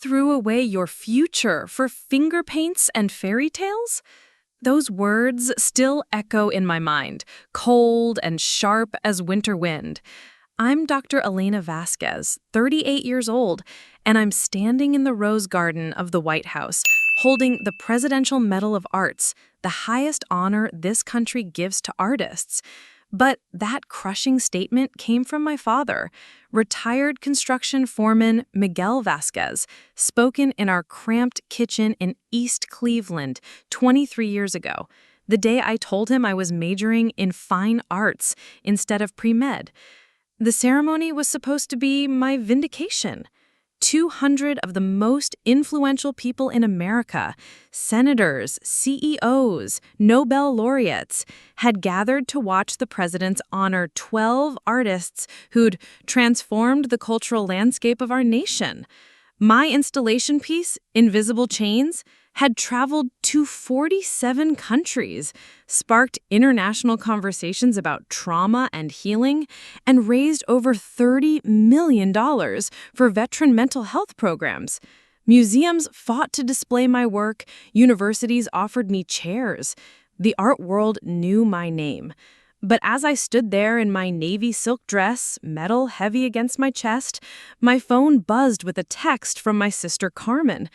threw away your future for finger paints and fairy tales? Those words still echo in my mind, cold and sharp as winter wind. I'm Dr. Elena Vasquez, 38 years old, and I'm standing in the Rose Garden of the White House, holding the Presidential Medal of Arts, the highest honor this country gives to artists. But that crushing statement came from my father, retired construction foreman Miguel Vasquez, spoken in our cramped kitchen in East Cleveland 23 years ago, the day I told him I was majoring in fine arts instead of pre-med. The ceremony was supposed to be my vindication. 200 of the most influential people in America, senators, CEOs, Nobel laureates, had gathered to watch the president honor 12 artists who'd transformed the cultural landscape of our nation. My installation piece, Invisible Chains, had traveled to 47 countries, sparked international conversations about trauma and healing, and raised over $30 million for veteran mental health programs. Museums fought to display my work, universities offered me chairs. The art world knew my name. But as I stood there in my navy silk dress, metal heavy against my chest, my phone buzzed with a text from my sister Carmen.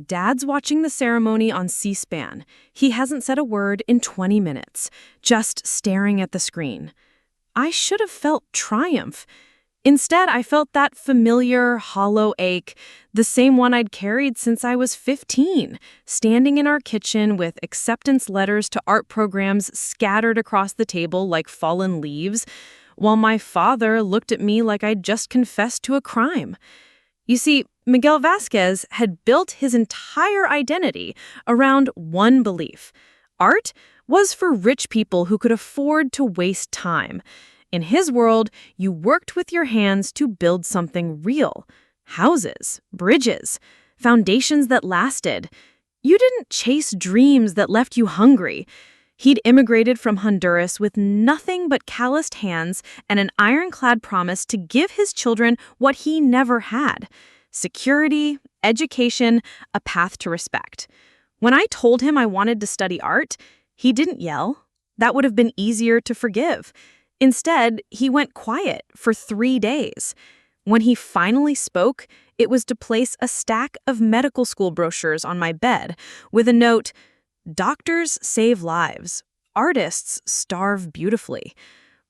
Dad's watching the ceremony on C-SPAN. He hasn't said a word in 20 minutes, just staring at the screen. I should have felt triumph. Instead, I felt that familiar, hollow ache, the same one I'd carried since I was 15, standing in our kitchen with acceptance letters to art programs scattered across the table like fallen leaves, while my father looked at me like I'd just confessed to a crime. You see, Miguel Vasquez had built his entire identity around one belief. Art was for rich people who could afford to waste time. In his world, you worked with your hands to build something real. Houses, bridges, foundations that lasted. You didn't chase dreams that left you hungry. He'd immigrated from Honduras with nothing but calloused hands and an ironclad promise to give his children what he never had: security, education, a path to respect. When I told him I wanted to study art, he didn't yell. That would have been easier to forgive. Instead, he went quiet for 3 days. When he finally spoke, it was to place a stack of medical school brochures on my bed with a note: "Doctors save lives. Artists starve beautifully."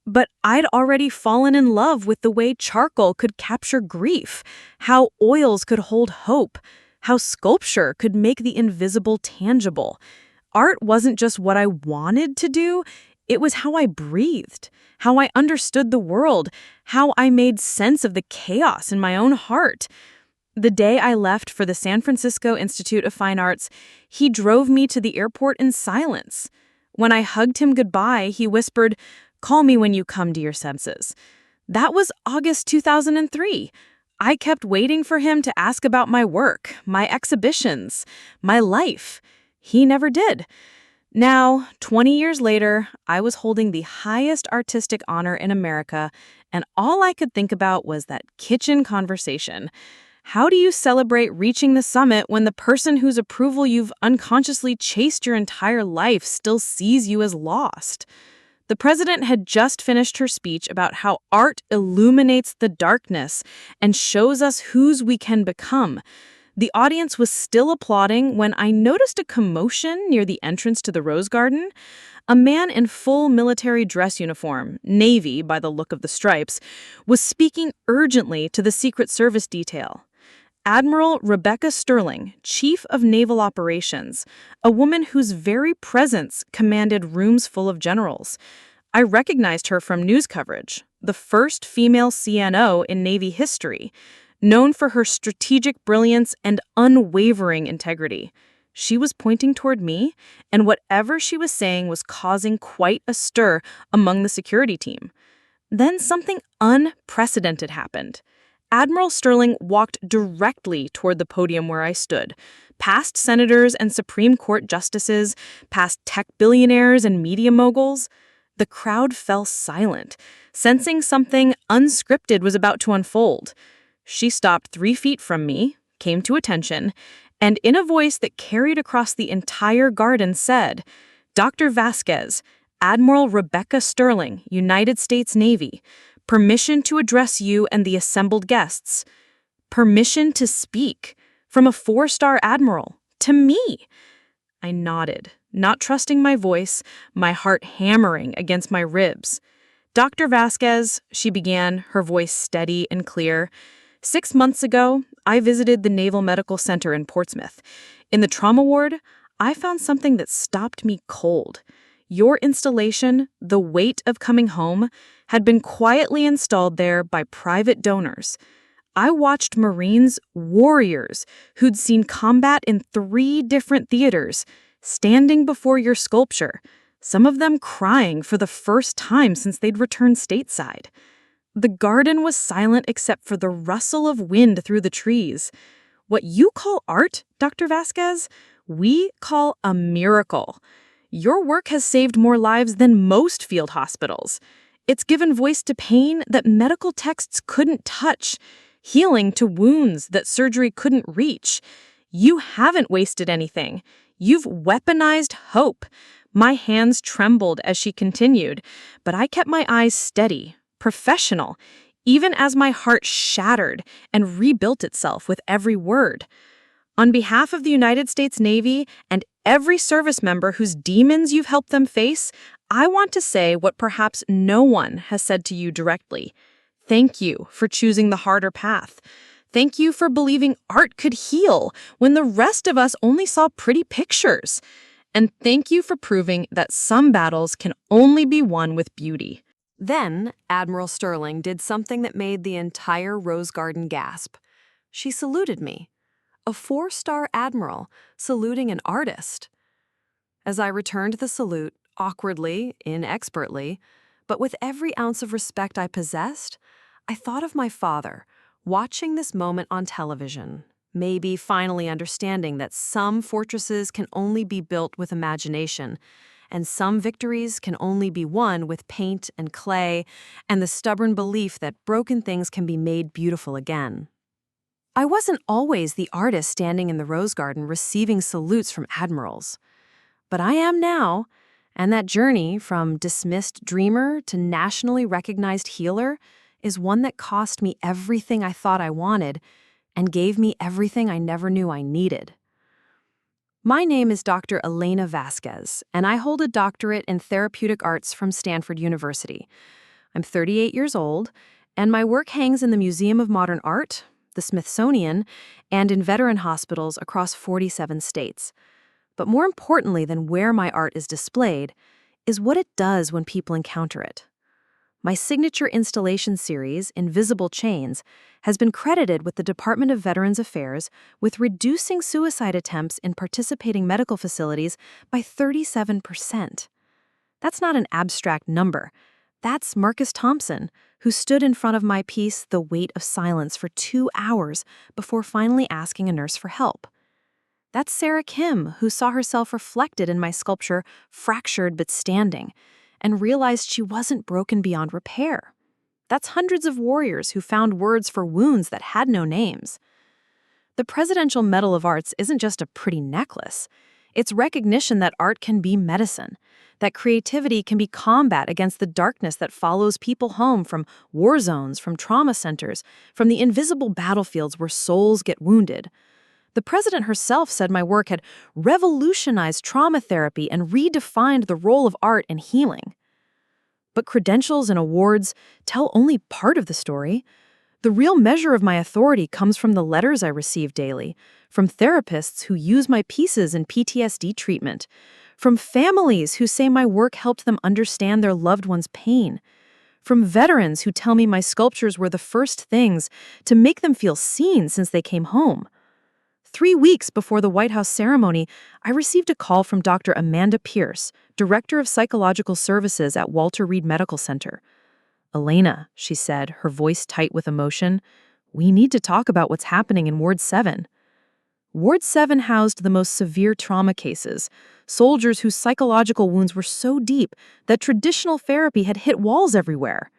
But I'd already fallen in love with the way charcoal could capture grief, how oils could hold hope, how sculpture could make the invisible tangible. Art wasn't just what I wanted to do, it was how I breathed, how I understood the world, how I made sense of the chaos in my own heart. The day I left for the San Francisco Institute of Fine Arts, he drove me to the airport in silence. When I hugged him goodbye, he whispered, "Call me when you come to your senses." That was August 2003. I kept waiting for him to ask about my work, my exhibitions, my life. He never did. Now, 20 years later, I was holding the highest artistic honor in America, and all I could think about was that kitchen conversation. How do you celebrate reaching the summit when the person whose approval you've unconsciously chased your entire life still sees you as lost? The president had just finished her speech about how art illuminates the darkness and shows us whose we can become. The audience was still applauding when I noticed a commotion near the entrance to the Rose Garden. A man in full military dress uniform, Navy by the look of the stripes, was speaking urgently to the Secret Service detail. Admiral Rebecca Sterling, Chief of Naval Operations, a woman whose very presence commanded rooms full of generals. I recognized her from news coverage, the first female CNO in Navy history, known for her strategic brilliance and unwavering integrity. She was pointing toward me, and whatever she was saying was causing quite a stir among the security team. Then something unprecedented happened. Admiral Sterling walked directly toward the podium where I stood, past senators and Supreme Court justices, past tech billionaires and media moguls. The crowd fell silent, sensing something unscripted was about to unfold. She stopped 3 feet from me, came to attention, and in a voice that carried across the entire garden said, "Dr. Vasquez, Admiral Rebecca Sterling, United States Navy, permission to address you and the assembled guests. Permission to speak from a 4-star admiral to me." I nodded, not trusting my voice, my heart hammering against my ribs. "Dr. Vasquez," she began, her voice steady and clear, "6 months ago, I visited the Naval Medical Center in Portsmouth. In the trauma ward, I found something that stopped me cold. Your installation, the weight of coming home, had been quietly installed there by private donors. I watched Marines, warriors, who'd seen combat in 3 different theaters, standing before your sculpture, some of them crying for the first time since they'd returned stateside. The garden was silent except for the rustle of wind through the trees. What you call art, Dr. Vasquez, we call a miracle. Your work has saved more lives than most field hospitals. It's given voice to pain that medical texts couldn't touch, healing to wounds that surgery couldn't reach. You haven't wasted anything. You've weaponized hope." My hands trembled as she continued, but I kept my eyes steady, professional, even as my heart shattered and rebuilt itself with every word. "On behalf of the United States Navy and every service member whose demons you've helped them face, I want to say what perhaps no one has said to you directly. Thank you for choosing the harder path. Thank you for believing art could heal when the rest of us only saw pretty pictures. And thank you for proving that some battles can only be won with beauty." Then, Admiral Sterling did something that made the entire Rose Garden gasp. She saluted me. A 4-star admiral saluting an artist. As I returned the salute, awkwardly, inexpertly, but with every ounce of respect I possessed, I thought of my father, watching this moment on television, maybe finally understanding that some fortresses can only be built with imagination, and some victories can only be won with paint and clay, and the stubborn belief that broken things can be made beautiful again. I wasn't always the artist standing in the Rose Garden receiving salutes from admirals. But I am now, and that journey from dismissed dreamer to nationally recognized healer is one that cost me everything I thought I wanted and gave me everything I never knew I needed. My name is Dr. Elena Vasquez, and I hold a doctorate in therapeutic arts from Stanford University. I'm 38 years old, and my work hangs in the Museum of Modern Art, the Smithsonian, and in veteran hospitals across 47 states. But more importantly than where my art is displayed is what it does when people encounter it. My signature installation series, Invisible Chains, has been credited with the Department of Veterans Affairs with reducing suicide attempts in participating medical facilities by 37%. That's not an abstract number. That's Marcus Thompson, who stood in front of my piece, The Weight of Silence, for 2 hours before finally asking a nurse for help. That's Sarah Kim, who saw herself reflected in my sculpture, Fractured But Standing, and realized she wasn't broken beyond repair. That's hundreds of warriors who found words for wounds that had no names. The Presidential Medal of Arts isn't just a pretty necklace. It's recognition that art can be medicine, that creativity can be combat against the darkness that follows people home from war zones, from trauma centers, from the invisible battlefields where souls get wounded. The president herself said my work had revolutionized trauma therapy and redefined the role of art in healing. But credentials and awards tell only part of the story. The real measure of my authority comes from the letters I receive daily, from therapists who use my pieces in PTSD treatment, from families who say my work helped them understand their loved one's pain, from veterans who tell me my sculptures were the first things to make them feel seen since they came home. 3 weeks before the White House ceremony, I received a call from Dr. Amanda Pierce, Director of Psychological Services at Walter Reed Medical Center. "Elena," she said, her voice tight with emotion, "we need to talk about what's happening in Ward 7. Ward 7 housed the most severe trauma cases, soldiers whose psychological wounds were so deep that traditional therapy had hit walls everywhere.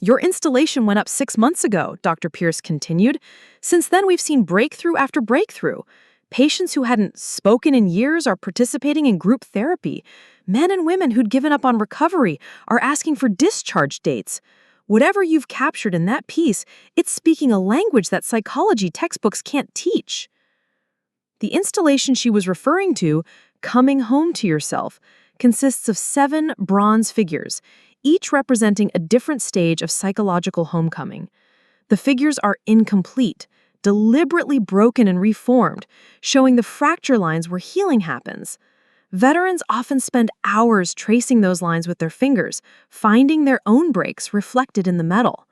Your installation went up 6 months ago, Dr. Pierce continued. Since then, we've seen breakthrough after breakthrough. Patients who hadn't spoken in years are participating in group therapy. Men and women who'd given up on recovery are asking for discharge dates. Whatever you've captured in that piece, it's speaking a language that psychology textbooks can't teach. The installation she was referring to, Coming Home to Yourself, consists of 7 bronze figures, each representing a different stage of psychological homecoming. The figures are incomplete, deliberately broken and reformed, showing the fracture lines where healing happens. Veterans often spend hours tracing those lines with their fingers, finding their own breaks reflected in the metal.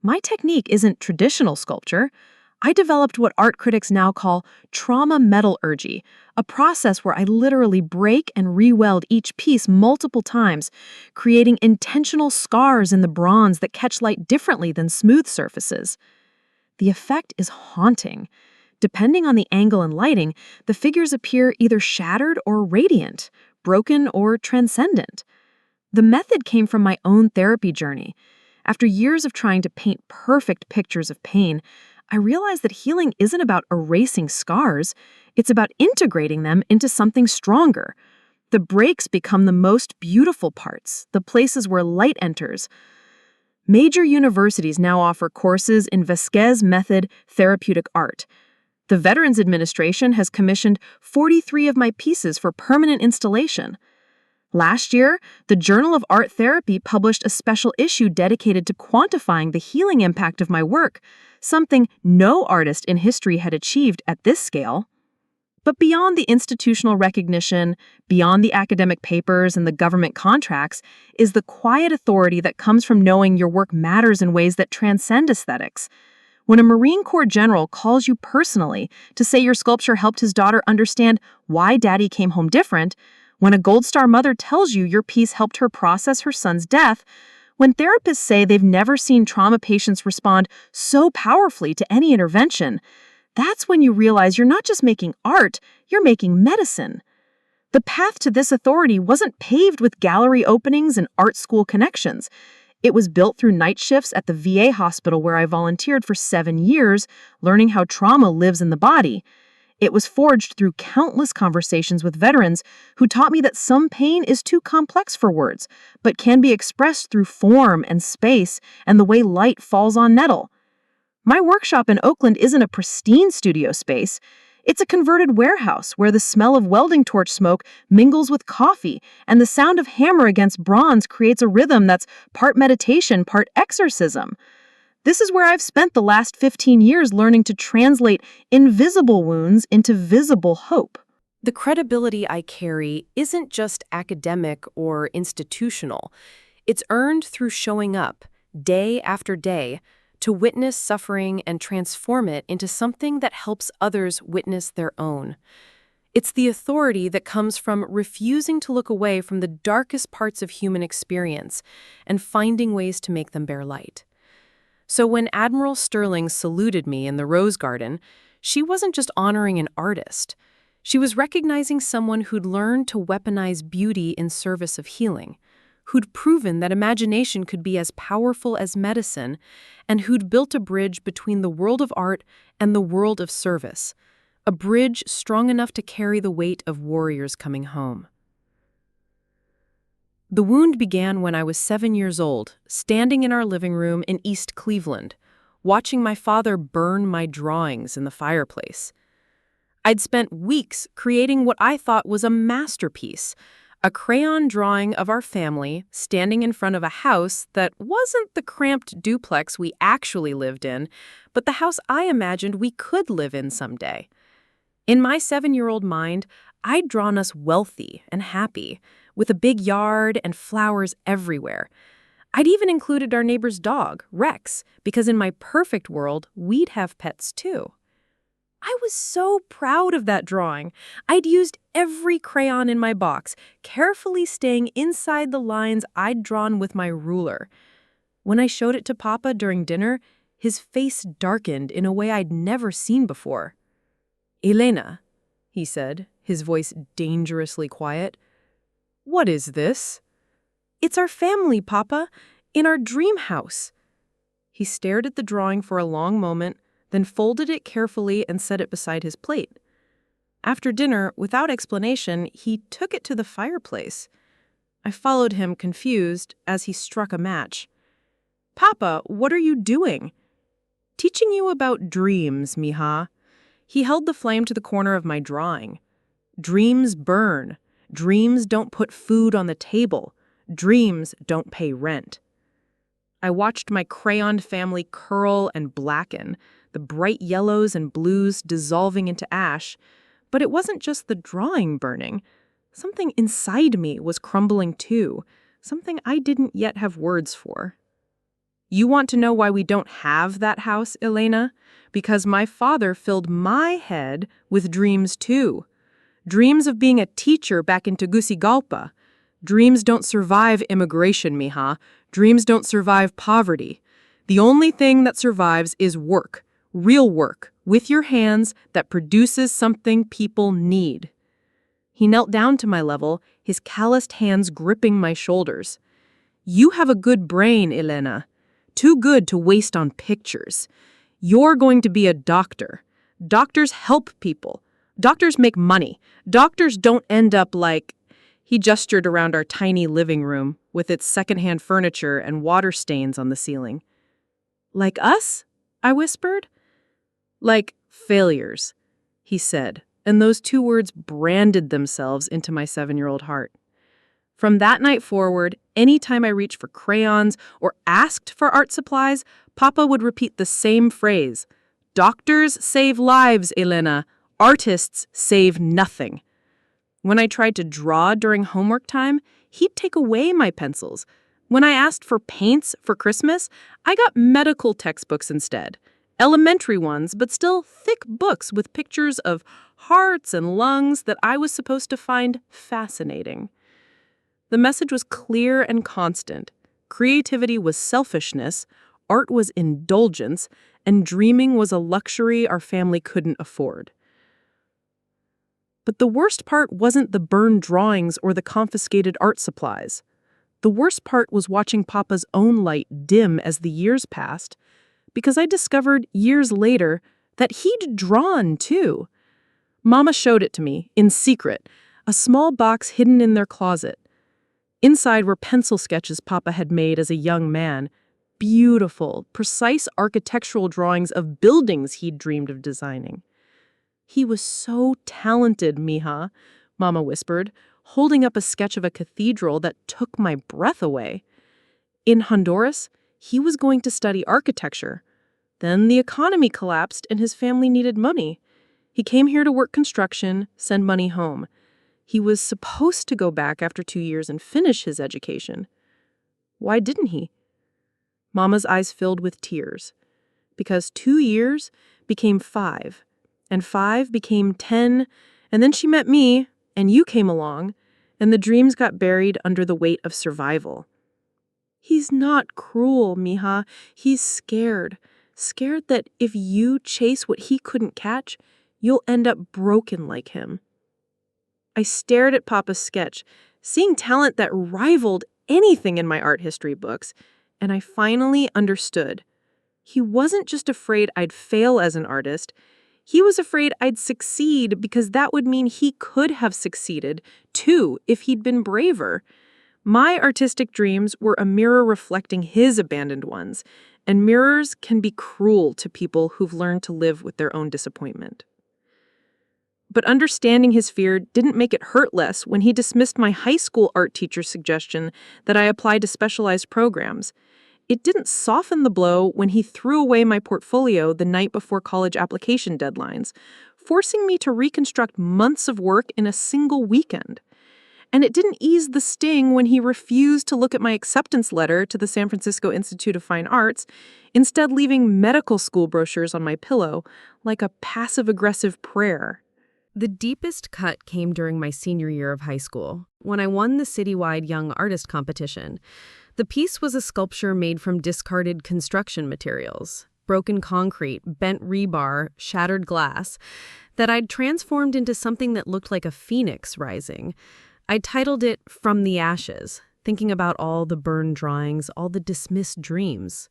My technique isn't traditional sculpture. I developed what art critics now call trauma metallurgy, a process where I literally break and re-weld each piece multiple times, creating intentional scars in the bronze that catch light differently than smooth surfaces. The effect is haunting. Depending on the angle and lighting, the figures appear either shattered or radiant, broken or transcendent. The method came from my own therapy journey. After years of trying to paint perfect pictures of pain, I realized that healing isn't about erasing scars, it's about integrating them into something stronger. The breaks become the most beautiful parts, the places where light enters. Major universities now offer courses in Vasquez method therapeutic art. The Veterans Administration has commissioned 43 of my pieces for permanent installation. Last year, the Journal of Art Therapy published a special issue dedicated to quantifying the healing impact of my work, something no artist in history had achieved at this scale. But beyond the institutional recognition, beyond the academic papers and the government contracts, is the quiet authority that comes from knowing your work matters in ways that transcend aesthetics. When a Marine Corps general calls you personally to say your sculpture helped his daughter understand why Daddy came home different, when a Gold Star mother tells you your piece helped her process her son's death, when therapists say they've never seen trauma patients respond so powerfully to any intervention, that's when you realize you're not just making art, you're making medicine. The path to this authority wasn't paved with gallery openings and art school connections. It was built through night shifts at the VA hospital where I volunteered for 7 years, learning how trauma lives in the body. It was forged through countless conversations with veterans who taught me that some pain is too complex for words, but can be expressed through form and space and the way light falls on metal. My workshop in Oakland isn't a pristine studio space. It's a converted warehouse where the smell of welding torch smoke mingles with coffee, and the sound of hammer against bronze creates a rhythm that's part meditation, part exorcism. This is where I've spent the last 15 years learning to translate invisible wounds into visible hope. The credibility I carry isn't just academic or institutional. It's earned through showing up, day after day, to witness suffering and transform it into something that helps others witness their own. It's the authority that comes from refusing to look away from the darkest parts of human experience and finding ways to make them bear light. So when Admiral Sterling saluted me in the Rose Garden, she wasn't just honoring an artist. She was recognizing someone who'd learned to weaponize beauty in service of healing, who'd proven that imagination could be as powerful as medicine, and who'd built a bridge between the world of art and the world of service, a bridge strong enough to carry the weight of warriors coming home. The wound began when I was 7 years old, standing in our living room in East Cleveland, watching my father burn my drawings in the fireplace. I'd spent weeks creating what I thought was a masterpiece, a crayon drawing of our family standing in front of a house that wasn't the cramped duplex we actually lived in, but the house I imagined we could live in someday. In my 7-year-old mind, I'd drawn us wealthy and happy, with a big yard and flowers everywhere. I'd even included our neighbor's dog, Rex, because in my perfect world, we'd have pets too. I was so proud of that drawing. I'd used every crayon in my box, carefully staying inside the lines I'd drawn with my ruler. When I showed it to Papa during dinner, his face darkened in a way I'd never seen before. "Elena," he said, his voice dangerously quiet. "What is this?" "It's our family, Papa. In our dream house. He stared at the drawing for a long moment, then folded it carefully and set it beside his plate. After dinner, without explanation, he took it to the fireplace. I followed him, confused, as he struck a match. "Papa, what are you doing?" "Teaching you about dreams, mija." He held the flame to the corner of my drawing. Dreams burn. Dreams don't put food on the table. Dreams don't pay rent. I watched my crayoned family curl and blacken, the bright yellows and blues dissolving into ash. But it wasn't just the drawing burning. Something inside me was crumbling too, something I didn't yet have words for. You want to know why we don't have that house, Elena? Because my father filled my head with dreams too. Dreams of being a teacher back in Tegucigalpa. Dreams don't survive immigration, mija. Dreams don't survive poverty. The only thing that survives is work, real work, with your hands that produces something people need. He knelt down to my level, his calloused hands gripping my shoulders. You have a good brain, Elena. Too good to waste on pictures. You're going to be a doctor. Doctors help people. Doctors make money. Doctors don't end up like... He gestured around our tiny living room with its secondhand furniture and water stains on the ceiling. Like us? I whispered. Like failures, he said, and those two words branded themselves into my 7-year-old heart. From that night forward, any time I reached for crayons or asked for art supplies, Papa would repeat the same phrase. Doctors save lives, Elena. Artists save nothing. When I tried to draw during homework time, he'd take away my pencils. When I asked for paints for Christmas, I got medical textbooks instead. Elementary ones, but still thick books with pictures of hearts and lungs that I was supposed to find fascinating. The message was clear and constant. Creativity was selfishness, art was indulgence, and dreaming was a luxury our family couldn't afford. But the worst part wasn't the burned drawings or the confiscated art supplies. The worst part was watching Papa's own light dim as the years passed, because I discovered years later that he'd drawn too. Mama showed it to me, in secret, a small box hidden in their closet. Inside were pencil sketches Papa had made as a young man, beautiful, precise architectural drawings of buildings he'd dreamed of designing. He was so talented, mija, Mama whispered, holding up a sketch of a cathedral that took my breath away. In Honduras, he was going to study architecture. Then the economy collapsed and his family needed money. He came here to work construction, send money home. He was supposed to go back after 2 years and finish his education. Why didn't he? Mama's eyes filled with tears. Because 2 years became 5. And 5 became 10, and then she met me, and you came along, and the dreams got buried under the weight of survival. He's not cruel, mija. He's scared. Scared that if you chase what he couldn't catch, you'll end up broken like him. I stared at Papa's sketch, seeing talent that rivaled anything in my art history books, and I finally understood. He wasn't just afraid I'd fail as an artist. He was afraid I'd succeed because that would mean he could have succeeded, too, if he'd been braver. My artistic dreams were a mirror reflecting his abandoned ones, and mirrors can be cruel to people who've learned to live with their own disappointment. But understanding his fear didn't make it hurt less when he dismissed my high school art teacher's suggestion that I apply to specialized programs. It didn't soften the blow when he threw away my portfolio the night before college application deadlines, forcing me to reconstruct months of work in a single weekend. And it didn't ease the sting when he refused to look at my acceptance letter to the San Francisco Institute of Fine Arts, instead leaving medical school brochures on my pillow like a passive-aggressive prayer. The deepest cut came during my senior year of high school, when I won the citywide Young Artist competition. The piece was a sculpture made from discarded construction materials, broken concrete, bent rebar, shattered glass, that I'd transformed into something that looked like a phoenix rising. I titled it From the Ashes, thinking about all the burned drawings, all the dismissed dreams.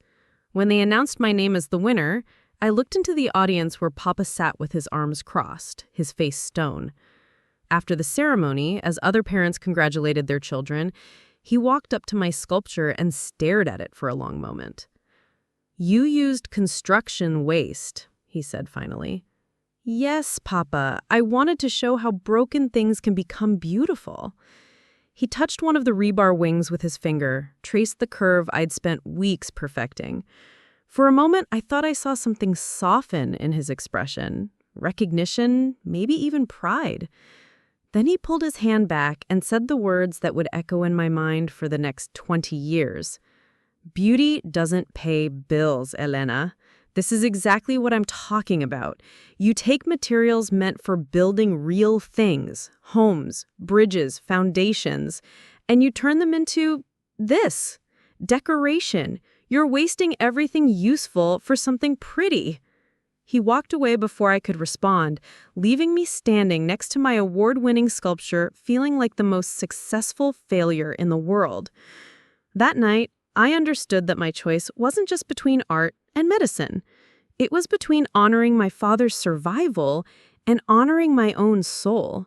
When they announced my name as the winner, I looked into the audience where Papa sat with his arms crossed, his face stone. After the ceremony, as other parents congratulated their children, he walked up to my sculpture and stared at it for a long moment. "You used construction waste," he said finally. "Yes, Papa, I wanted to show how broken things can become beautiful." He touched one of the rebar wings with his finger, traced the curve I'd spent weeks perfecting. For a moment, I thought I saw something soften in his expression, recognition, maybe even pride. Then he pulled his hand back and said the words that would echo in my mind for the next 20 years. "Beauty doesn't pay bills, Elena. This is exactly what I'm talking about. You take materials meant for building real things, homes, bridges, foundations, and you turn them into this, decoration. You're wasting everything useful for something pretty." He walked away before I could respond, leaving me standing next to my award-winning sculpture, feeling like the most successful failure in the world. That night, I understood that my choice wasn't just between art and medicine. It was between honoring my father's survival and honoring my own soul,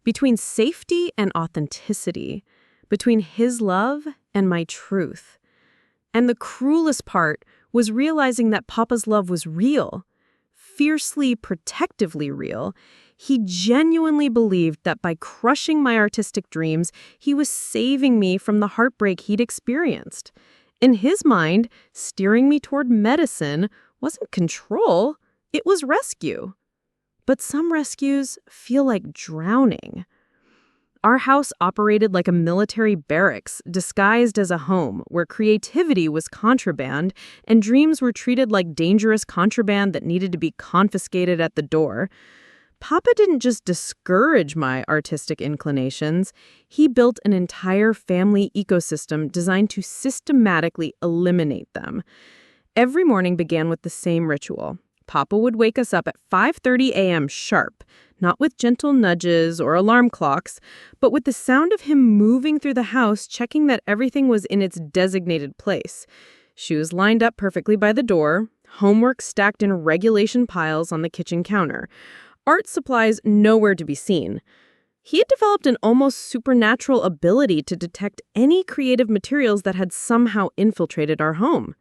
between safety and authenticity, between his love and my truth. And the cruelest part was realizing that Papa's love was real, fiercely, protectively real. He genuinely believed that by crushing my artistic dreams, he was saving me from the heartbreak he'd experienced. In his mind, steering me toward medicine wasn't control, it was rescue. But some rescues feel like drowning. Our house operated like a military barracks disguised as a home where creativity was contraband and dreams were treated like dangerous contraband that needed to be confiscated at the door. Papa didn't just discourage my artistic inclinations, he built an entire family ecosystem designed to systematically eliminate them. Every morning began with the same ritual. Papa would wake us up at 5:30 a.m. sharp, not with gentle nudges or alarm clocks, but with the sound of him moving through the house, checking that everything was in its designated place. Shoes lined up perfectly by the door, homework stacked in regulation piles on the kitchen counter, art supplies nowhere to be seen. He had developed an almost supernatural ability to detect any creative materials that had somehow infiltrated our home.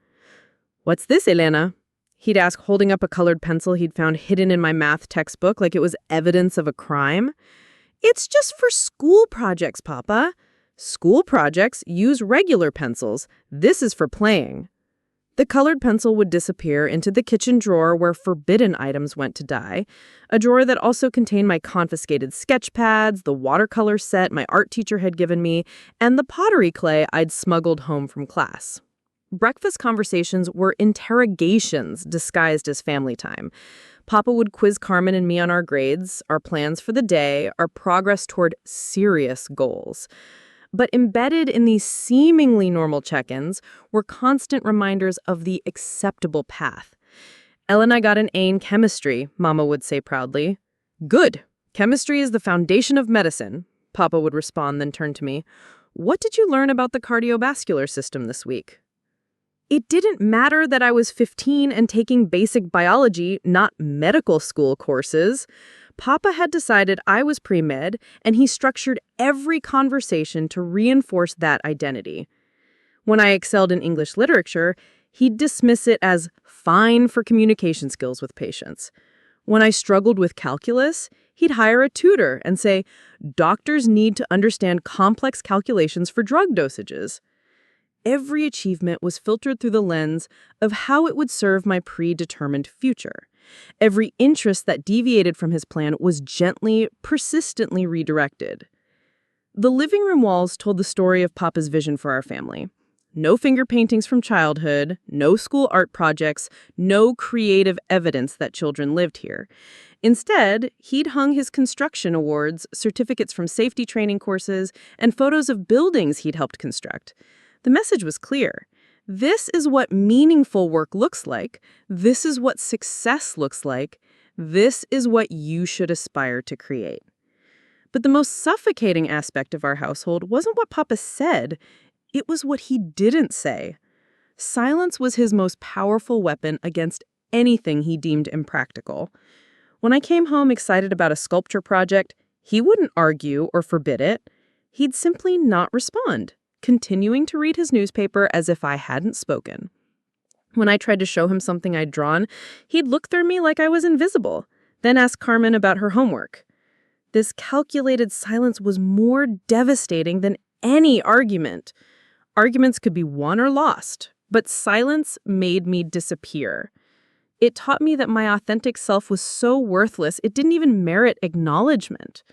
"What's this, Elena?" He'd ask, holding up a colored pencil he'd found hidden in my math textbook like it was evidence of a crime. "It's just for school projects, Papa." "School projects use regular pencils. This is for playing." The colored pencil would disappear into the kitchen drawer where forbidden items went to die, a drawer that also contained my confiscated sketch pads, the watercolor set my art teacher had given me, and the pottery clay I'd smuggled home from class. Breakfast conversations were interrogations disguised as family time. Papa would quiz Carmen and me on our grades, our plans for the day, our progress toward serious goals. But embedded in these seemingly normal check-ins were constant reminders of the acceptable path. "Elena got an A in chemistry," Mama would say proudly. "Good. Chemistry is the foundation of medicine," Papa would respond, then turn to me. "What did you learn about the cardiovascular system this week?" It didn't matter that I was 15 and taking basic biology, not medical school courses. Papa had decided I was pre-med, and he structured every conversation to reinforce that identity. When I excelled in English literature, he'd dismiss it as fine for communication skills with patients. When I struggled with calculus, he'd hire a tutor and say, "Doctors need to understand complex calculations for drug dosages." Every achievement was filtered through the lens of how it would serve my predetermined future. Every interest that deviated from his plan was gently, persistently redirected. The living room walls told the story of Papa's vision for our family. No finger paintings from childhood, no school art projects, no creative evidence that children lived here. Instead, he'd hung his construction awards, certificates from safety training courses, and photos of buildings he'd helped construct. The message was clear. This is what meaningful work looks like. This is what success looks like. This is what you should aspire to create. But the most suffocating aspect of our household wasn't what Papa said. It was what he didn't say. Silence was his most powerful weapon against anything he deemed impractical. When I came home excited about a sculpture project, he wouldn't argue or forbid it. He'd simply not respond, continuing to read his newspaper as if I hadn't spoken. When I tried to show him something I'd drawn, he'd look through me like I was invisible, then ask Carmen about her homework. This calculated silence was more devastating than any argument. Arguments could be won or lost, but silence made me disappear. It taught me that my authentic self was so worthless it didn't even merit acknowledgement.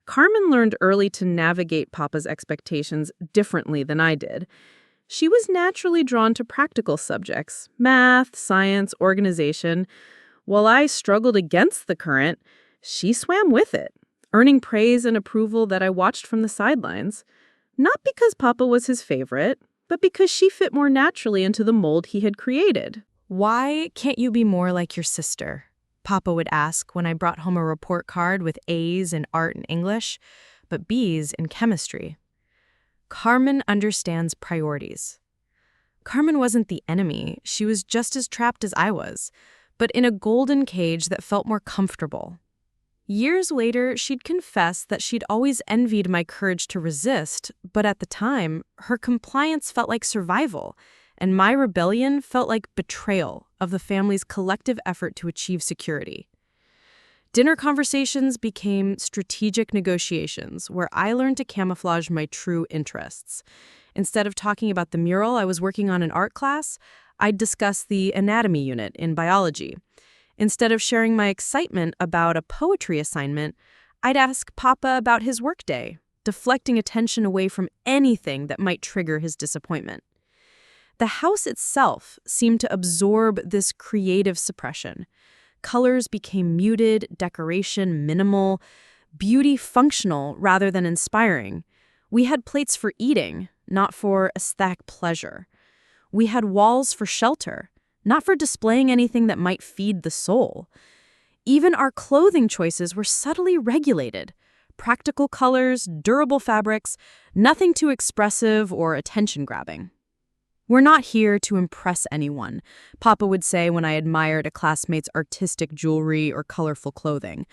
Carmen learned early to navigate Papa's expectations differently than I did. She was naturally drawn to practical subjects, math, science, organization. While I struggled against the current, she swam with it, earning praise and approval that I watched from the sidelines. Not because Papa was his favorite, but because she fit more naturally into the mold he had created. "Why can't you be more like your sister?" Papa would ask when I brought home a report card with A's in art and English, but B's in chemistry. Carmen understands priorities. Carmen wasn't the enemy. She was just as trapped as I was, but in a golden cage that felt more comfortable. Years later, she'd confess that she'd always envied my courage to resist, but at the time, her compliance felt like survival, and my rebellion felt like betrayal of the family's collective effort to achieve security. Dinner conversations became strategic negotiations where I learned to camouflage my true interests. Instead of talking about the mural I was working on in art class, I'd discuss the anatomy unit in biology. Instead of sharing my excitement about a poetry assignment, I'd ask Papa about his workday, deflecting attention away from anything that might trigger his disappointment. The house itself seemed to absorb this creative suppression. Colors became muted, decoration minimal, beauty functional rather than inspiring. We had plates for eating, not for aesthetic pleasure. We had walls for shelter, not for displaying anything that might feed the soul. Even our clothing choices were subtly regulated. Practical colors, durable fabrics, nothing too expressive or attention-grabbing. "We're not here to impress anyone," Papa would say when I admired a classmate's artistic jewelry or colorful clothing.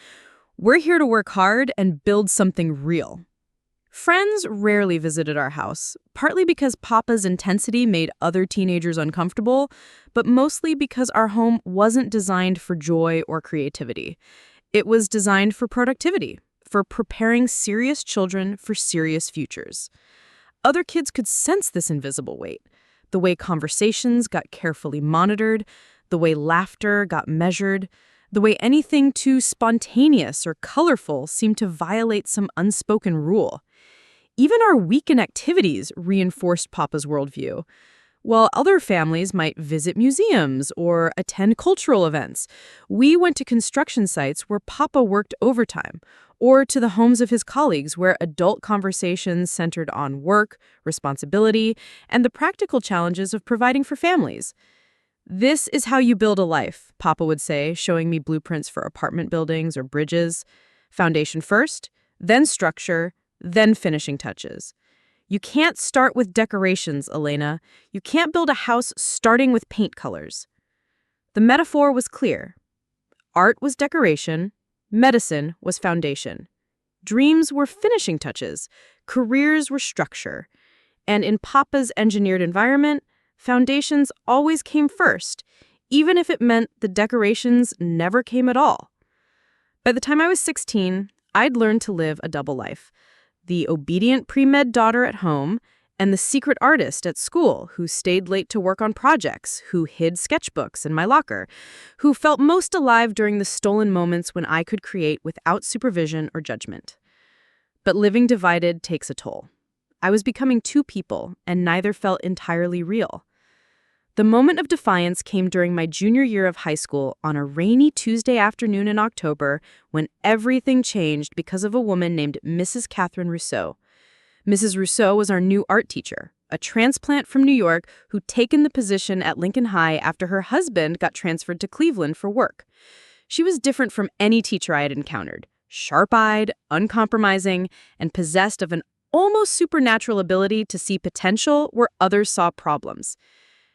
"We're here to work hard and build something real." Friends rarely visited our house, partly because Papa's intensity made other teenagers uncomfortable, but mostly because our home wasn't designed for joy or creativity. It was designed for productivity, for preparing serious children for serious futures. Other kids could sense this invisible weight. The way conversations got carefully monitored, the way laughter got measured, the way anything too spontaneous or colorful seemed to violate some unspoken rule. Even our weekend activities reinforced Papa's worldview. While other families might visit museums or attend cultural events, we went to construction sites where Papa worked overtime, or to the homes of his colleagues where adult conversations centered on work, responsibility, and the practical challenges of providing for families. "This is how you build a life," Papa would say, showing me blueprints for apartment buildings or bridges. "Foundation first, then structure, then finishing touches. You can't start with decorations, Elena. You can't build a house starting with paint colors." The metaphor was clear. Art was decoration. Medicine was foundation. Dreams were finishing touches. Careers were structure. And in Papa's engineered environment, foundations always came first, even if it meant the decorations never came at all. By the time I was 16, I'd learned to live a double life. The obedient pre-med daughter at home, and the secret artist at school who stayed late to work on projects, who hid sketchbooks in my locker, who felt most alive during the stolen moments when I could create without supervision or judgment. But living divided takes a toll. I was becoming two people, and neither felt entirely real. The moment of defiance came during my junior year of high school on a rainy Tuesday afternoon in October when everything changed because of a woman named Mrs. Catherine Rousseau. Mrs. Rousseau was our new art teacher, a transplant from New York who'd taken the position at Lincoln High after her husband got transferred to Cleveland for work. She was different from any teacher I had encountered, sharp-eyed, uncompromising, and possessed of an almost supernatural ability to see potential where others saw problems.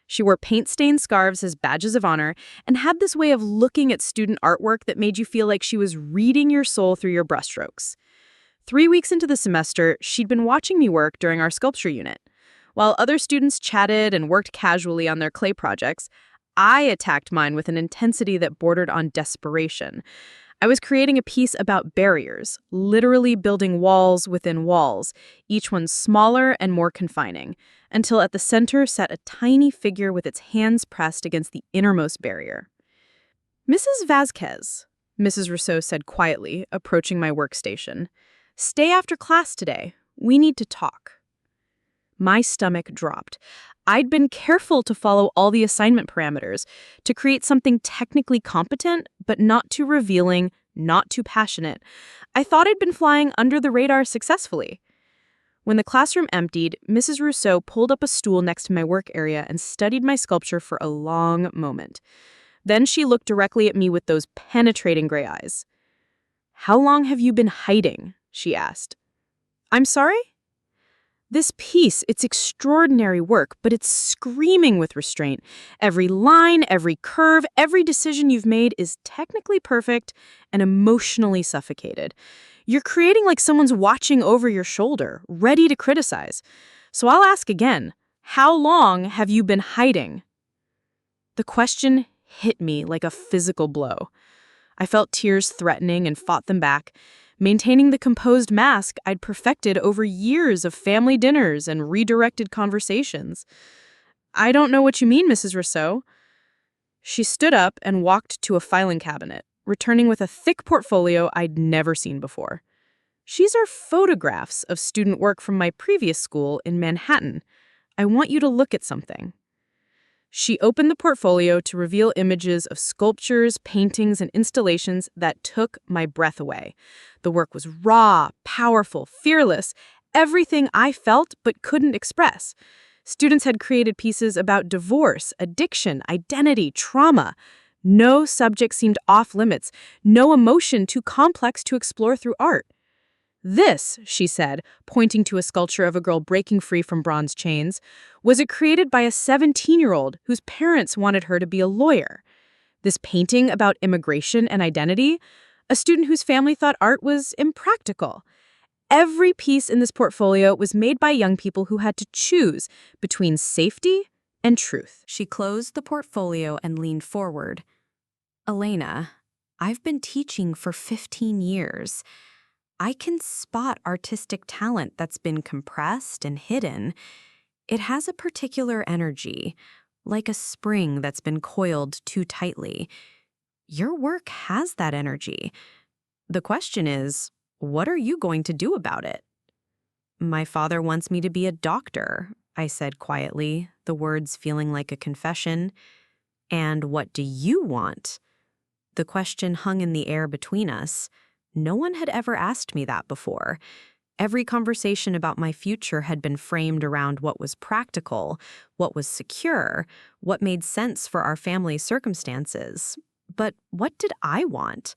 She wore paint-stained scarves as badges of honor and had this way of looking at student artwork that made you feel like she was reading your soul through your brushstrokes. 3 weeks into the semester, she'd been watching me work during our sculpture unit. While other students chatted and worked casually on their clay projects, I attacked mine with an intensity that bordered on desperation. I was creating a piece about barriers, literally building walls within walls, each one smaller and more confining, until at the center sat a tiny figure with its hands pressed against the innermost barrier. "Mrs. Vasquez," Mrs. Rousseau said quietly, approaching my workstation, "stay after class today. We need to talk." My stomach dropped. I'd been careful to follow all the assignment parameters, to create something technically competent, but not too revealing, not too passionate. I thought I'd been flying under the radar successfully. When the classroom emptied, Mrs. Rousseau pulled up a stool next to my work area and studied my sculpture for a long moment. Then she looked directly at me with those penetrating gray eyes. "How long have you been hiding?" she asked. "I'm sorry?" "This piece, it's extraordinary work, but it's screaming with restraint. Every line, every curve, every decision you've made is technically perfect and emotionally suffocated. You're creating like someone's watching over your shoulder, ready to criticize. So I'll ask again, how long have you been hiding?" The question hit me like a physical blow. I felt tears threatening and fought them back, maintaining the composed mask I'd perfected over years of family dinners and redirected conversations. "I don't know what you mean, Mrs. Rousseau." She stood up and walked to a filing cabinet, returning with a thick portfolio I'd never seen before. "These are photographs of student work from my previous school in Manhattan. I want you to look at something." She opened the portfolio to reveal images of sculptures, paintings, and installations that took my breath away. The work was raw, powerful, fearless, everything I felt but couldn't express. Students had created pieces about divorce, addiction, identity, trauma. No subject seemed off limits, no emotion too complex to explore through art. "This," she said, pointing to a sculpture of a girl breaking free from bronze chains, "was it created by a 17-year-old whose parents wanted her to be a lawyer. This painting about immigration and identity, a student whose family thought art was impractical. Every piece in this portfolio was made by young people who had to choose between safety and truth." She closed the portfolio and leaned forward. "Elena, I've been teaching for 15 years. I can spot artistic talent that's been compressed and hidden. It has a particular energy, like a spring that's been coiled too tightly. Your work has that energy. The question is, what are you going to do about it?" "My father wants me to be a doctor," I said quietly, the words feeling like a confession. "And what do you want?" The question hung in the air between us. No one had ever asked me that before. Every conversation about my future had been framed around what was practical, what was secure, what made sense for our family's circumstances. But what did I want?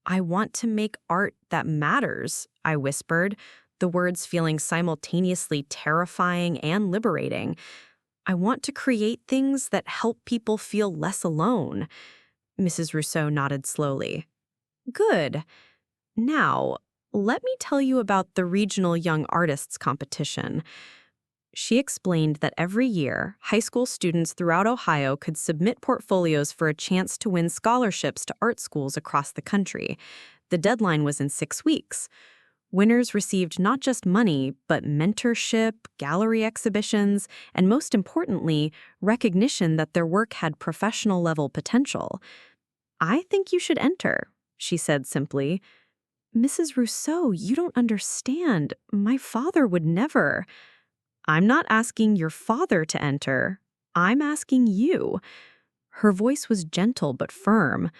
"I want to make art that matters," I whispered, the words feeling simultaneously terrifying and liberating. "I want to create things that help people feel less alone." Mrs. Rousseau nodded slowly. "Good. Now, let me tell you about the Regional Young Artists Competition." She explained that every year, high school students throughout Ohio could submit portfolios for a chance to win scholarships to art schools across the country. The deadline was in 6 weeks. Winners received not just money, but mentorship, gallery exhibitions, and most importantly, recognition that their work had professional-level potential. "I think you should enter," she said simply. "Mrs. Rousseau, you don't understand. My father would never." "I'm not asking your father to enter. I'm asking you." Her voice was gentle but firm.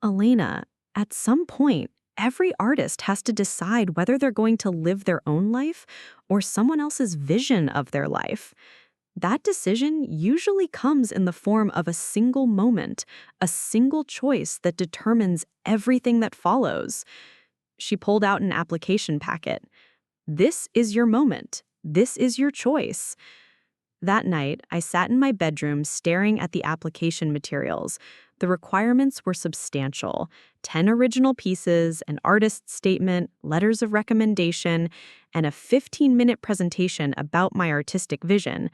"Elena, at some point, every artist has to decide whether they're going to live their own life or someone else's vision of their life. That decision usually comes in the form of a single moment, a single choice that determines everything that follows." She pulled out an application packet. This is your moment. This is your choice. That night, I sat in my bedroom staring at the application materials. The requirements were substantial: 10 original pieces, an artist's statement, letters of recommendation, and a 15-minute presentation about my artistic vision.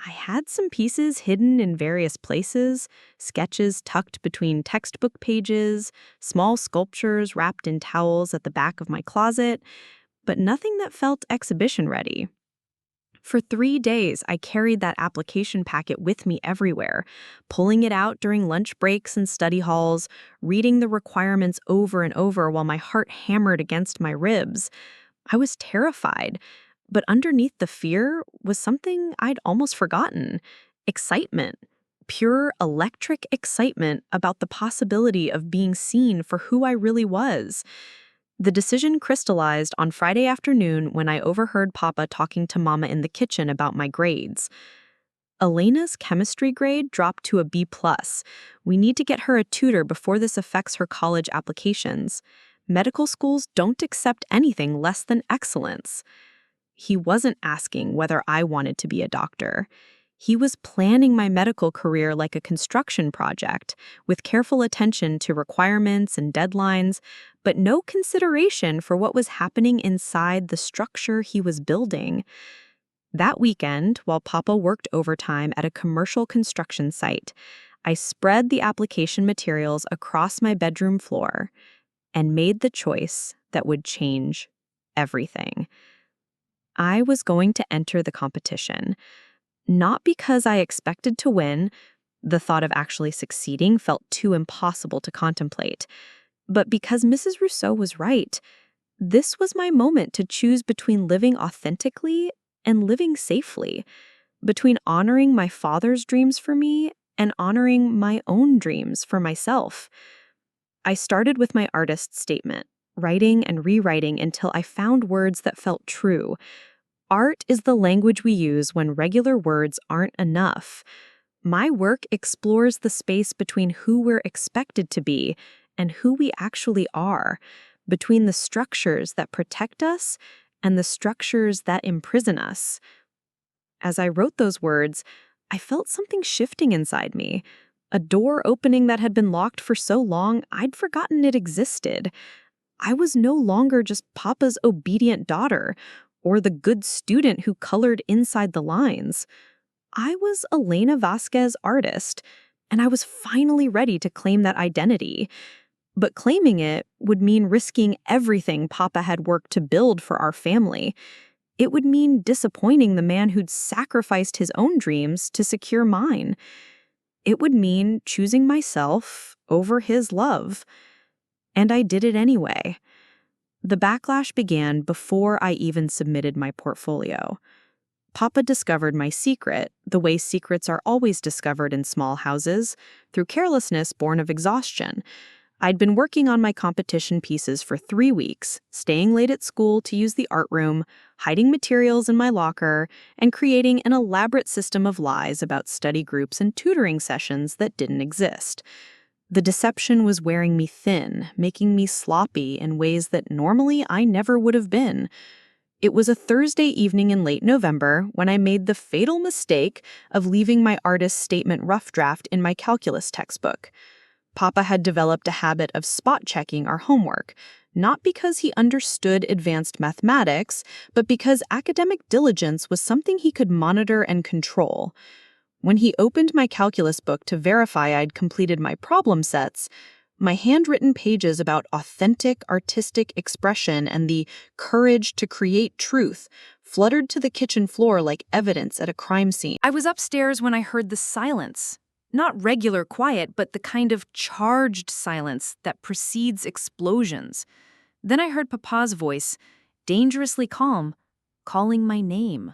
I had some pieces hidden in various places, sketches tucked between textbook pages, small sculptures wrapped in towels at the back of my closet, but nothing that felt exhibition ready. For 3 days, I carried that application packet with me everywhere, pulling it out during lunch breaks and study halls, reading the requirements over and over while my heart hammered against my ribs. I was terrified, but underneath the fear was something I'd almost forgotten: excitement. Pure electric excitement about the possibility of being seen for who I really was. The decision crystallized on Friday afternoon when I overheard Papa talking to Mama in the kitchen about my grades. Elena's chemistry grade dropped to a B+. We need to get her a tutor before this affects her college applications. Medical schools don't accept anything less than excellence. He wasn't asking whether I wanted to be a doctor. He was planning my medical career like a construction project, with careful attention to requirements and deadlines, but no consideration for what was happening inside the structure he was building. That weekend, while Papa worked overtime at a commercial construction site, I spread the application materials across my bedroom floor and made the choice that would change everything. I was going to enter the competition. Not because I expected to win — the thought of actually succeeding felt too impossible to contemplate — but because Mrs. Rousseau was right. This was my moment to choose between living authentically and living safely, between honoring my father's dreams for me and honoring my own dreams for myself. I started with my artist's statement, writing and rewriting until I found words that felt true. Art is the language we use when regular words aren't enough. My work explores the space between who we're expected to be and who we actually are, between the structures that protect us and the structures that imprison us. As I wrote those words, I felt something shifting inside me, a door opening that had been locked for so long I'd forgotten it existed. I was no longer just Papa's obedient daughter, or the good student who colored inside the lines. I was Elena Vasquez, artist, and I was finally ready to claim that identity. But claiming it would mean risking everything Papa had worked to build for our family. It would mean disappointing the man who'd sacrificed his own dreams to secure mine. It would mean choosing myself over his love. And I did it anyway. The backlash began before I even submitted my portfolio. Papa discovered my secret, the way secrets are always discovered in small houses, through carelessness born of exhaustion. I'd been working on my competition pieces for 3 weeks, staying late at school to use the art room, hiding materials in my locker, and creating an elaborate system of lies about study groups and tutoring sessions that didn't exist. The deception was wearing me thin, making me sloppy in ways that normally I never would have been. It was a Thursday evening in late November when I made the fatal mistake of leaving my artist's statement rough draft in my calculus textbook. Papa had developed a habit of spot-checking our homework, not because he understood advanced mathematics, but because academic diligence was something he could monitor and control. When he opened my calculus book to verify I'd completed my problem sets, my handwritten pages about authentic artistic expression and the courage to create truth fluttered to the kitchen floor like evidence at a crime scene. I was upstairs when I heard the silence. Not regular quiet, but the kind of charged silence that precedes explosions. Then I heard Papa's voice, dangerously calm, calling my name.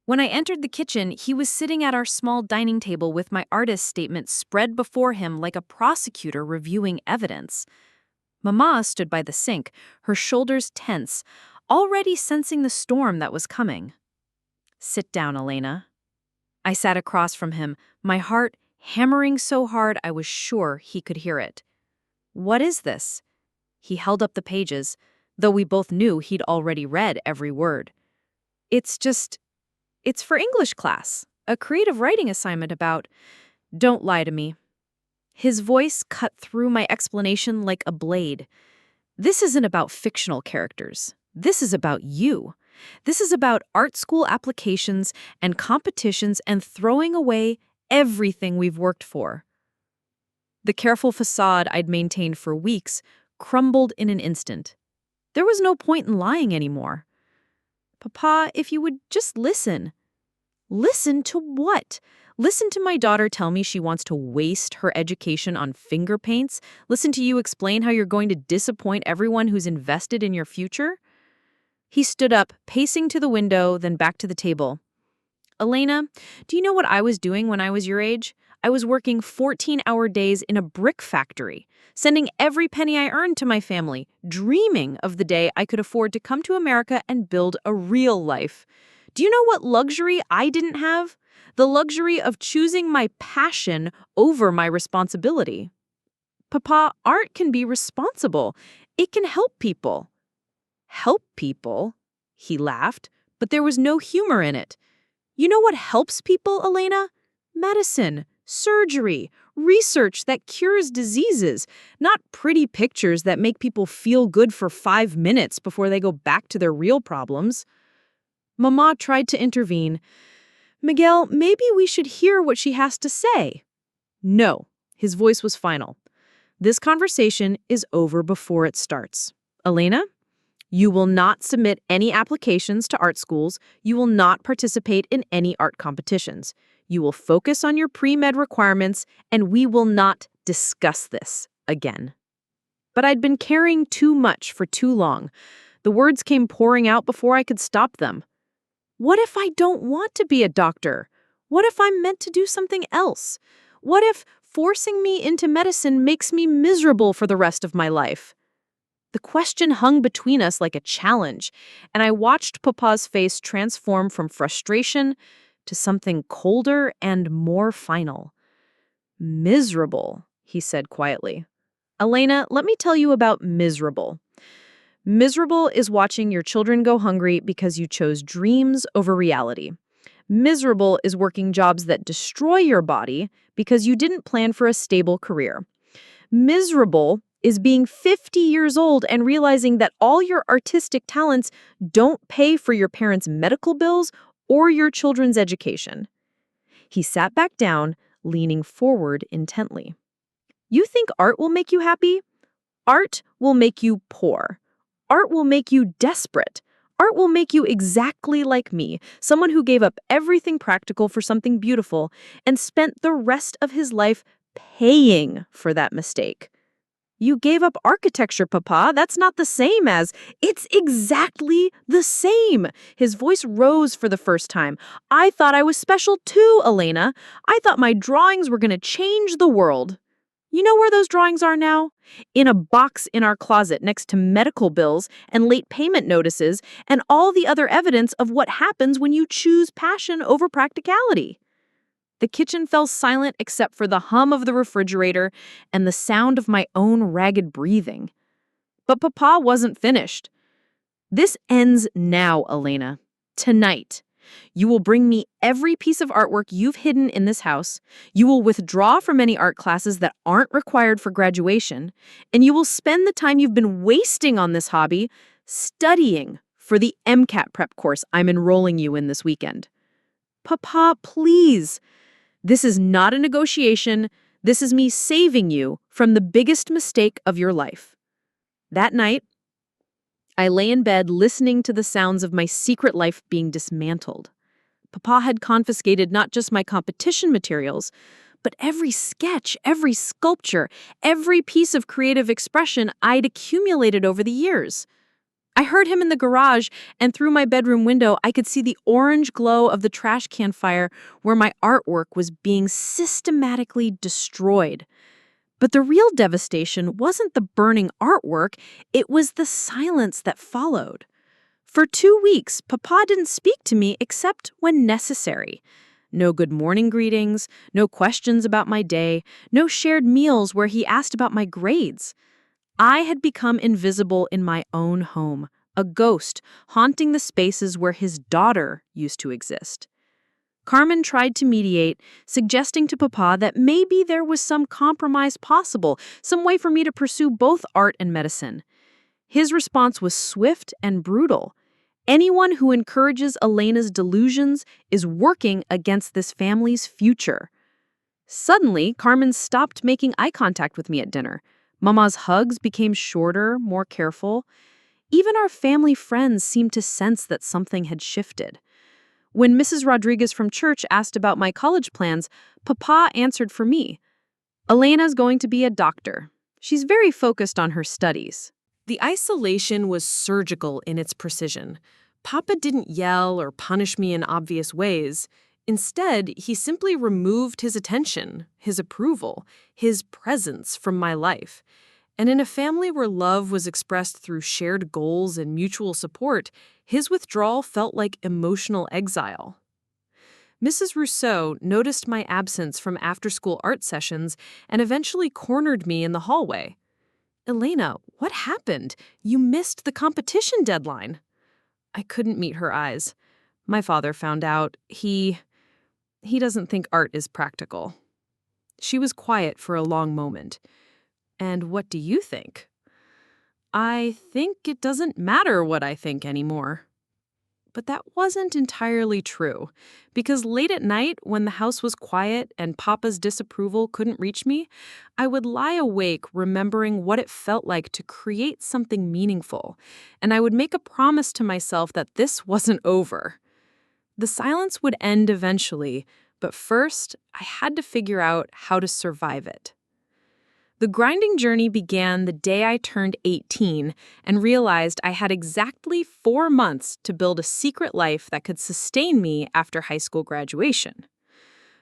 When I entered the kitchen, he was sitting at our small dining table with my artist's statement spread before him like a prosecutor reviewing evidence. Mama stood by the sink, her shoulders tense, already sensing the storm that was coming. "Sit down, Elena." I sat across from him, my heart hammering so hard I was sure he could hear it. "What is this?" He held up the pages. though we both knew he'd already read every word. It's for English class, a creative writing assignment about, don't lie to me. His voice cut through my explanation like a blade. This isn't about fictional characters. This is about you. This is about art school applications and competitions and throwing away everything we've worked for. The careful facade I'd maintained for weeks crumbled in an instant. There was no point in lying anymore. Papa, if you would just listen. Listen to what? Listen to my daughter tell me she wants to waste her education on finger paints? Listen to you explain how you're going to disappoint everyone who's invested in your future? He stood up, pacing to the window, then back to the table. Elena, do you know what I was doing when I was your age? I was working 14-hour days in a brick factory, sending every penny I earned to my family, dreaming of the day I could afford to come to America and build a real life. Do you know what luxury I didn't have? The luxury of choosing my passion over my responsibility. Papa, art can be responsible. It can help people. Help people? He laughed, but there was no humor in it. You know what helps people, Elena? Medicine, surgery, research that cures diseases, not pretty pictures that make people feel good for 5 minutes before they go back to their real problems. Mama tried to intervene. Miguel, maybe we should hear what she has to say. No, his voice was final. This conversation is over before it starts. Elena, you will not submit any applications to art schools. You will not participate in any art competitions. You will focus on your pre-med requirements, and we will not discuss this again. But I'd been carrying too much for too long. The words came pouring out before I could stop them. What if I don't want to be a doctor? What if I'm meant to do something else? What if forcing me into medicine makes me miserable for the rest of my life? The question hung between us like a challenge, and I watched Papa's face transform from frustration to something colder and more final. Miserable, he said quietly. Elena, let me tell you about miserable. Miserable is watching your children go hungry because you chose dreams over reality. Miserable is working jobs that destroy your body because you didn't plan for a stable career. Miserable is being 50 years old and realizing that all your artistic talents don't pay for your parents' medical bills or your children's education. He sat back down, leaning forward intently. You think art will make you happy? Art will make you poor. Art will make you desperate. Art will make you exactly like me, someone who gave up everything practical for something beautiful and spent the rest of his life paying for that mistake. You gave up architecture, Papa. That's not the same as... It's exactly the same. His voice rose for the first time. I thought I was special too, Elena. I thought my drawings were going to change the world. You know where those drawings are now? In a box in our closet next to medical bills and late payment notices and all the other evidence of what happens when you choose passion over practicality. The kitchen fell silent except for the hum of the refrigerator and the sound of my own ragged breathing. But Papa wasn't finished. This ends now, Elena. Tonight. You will bring me every piece of artwork you've hidden in this house. You will withdraw from any art classes that aren't required for graduation. And you will spend the time you've been wasting on this hobby studying for the MCAT prep course I'm enrolling you in this weekend. Papa, please. This is not a negotiation. This is me saving you from the biggest mistake of your life. That night, I lay in bed listening to the sounds of my secret life being dismantled. Papa had confiscated not just my competition materials, but every sketch, every sculpture, every piece of creative expression I'd accumulated over the years. I heard him in the garage, and through my bedroom window, I could see the orange glow of the trash can fire where my artwork was being systematically destroyed. But the real devastation wasn't the burning artwork, it was the silence that followed. For 2 weeks, Papa didn't speak to me except when necessary. No good morning greetings, no questions about my day, no shared meals where he asked about my grades. I had become invisible in my own home, a ghost haunting the spaces where his daughter used to exist. Carmen tried to mediate, suggesting to Papa that maybe there was some compromise possible, some way for me to pursue both art and medicine. His response was swift and brutal. Anyone who encourages Elena's delusions is working against this family's future. Suddenly, Carmen stopped making eye contact with me at dinner. Mama's hugs became shorter, more careful. Even our family friends seemed to sense that something had shifted. When Mrs. Rodriguez from church asked about my college plans, Papa answered for me. Elena's going to be a doctor. She's very focused on her studies. The isolation was surgical in its precision. Papa didn't yell or punish me in obvious ways. Instead, he simply removed his attention, his approval, his presence from my life. And in a family where love was expressed through shared goals and mutual support, his withdrawal felt like emotional exile. Mrs. Rousseau noticed my absence from after-school art sessions and eventually cornered me in the hallway. "Elena, what happened? You missed the competition deadline." I couldn't meet her eyes. My father found out. He doesn't think art is practical. She was quiet for a long moment. "And what do you think?" "I think it doesn't matter what I think anymore." But that wasn't entirely true, because late at night, when the house was quiet and Papa's disapproval couldn't reach me, I would lie awake remembering what it felt like to create something meaningful, and I would make a promise to myself that this wasn't over. The silence would end eventually, but first, I had to figure out how to survive it. The grinding journey began the day I turned 18 and realized I had exactly 4 months to build a secret life that could sustain me after high school graduation.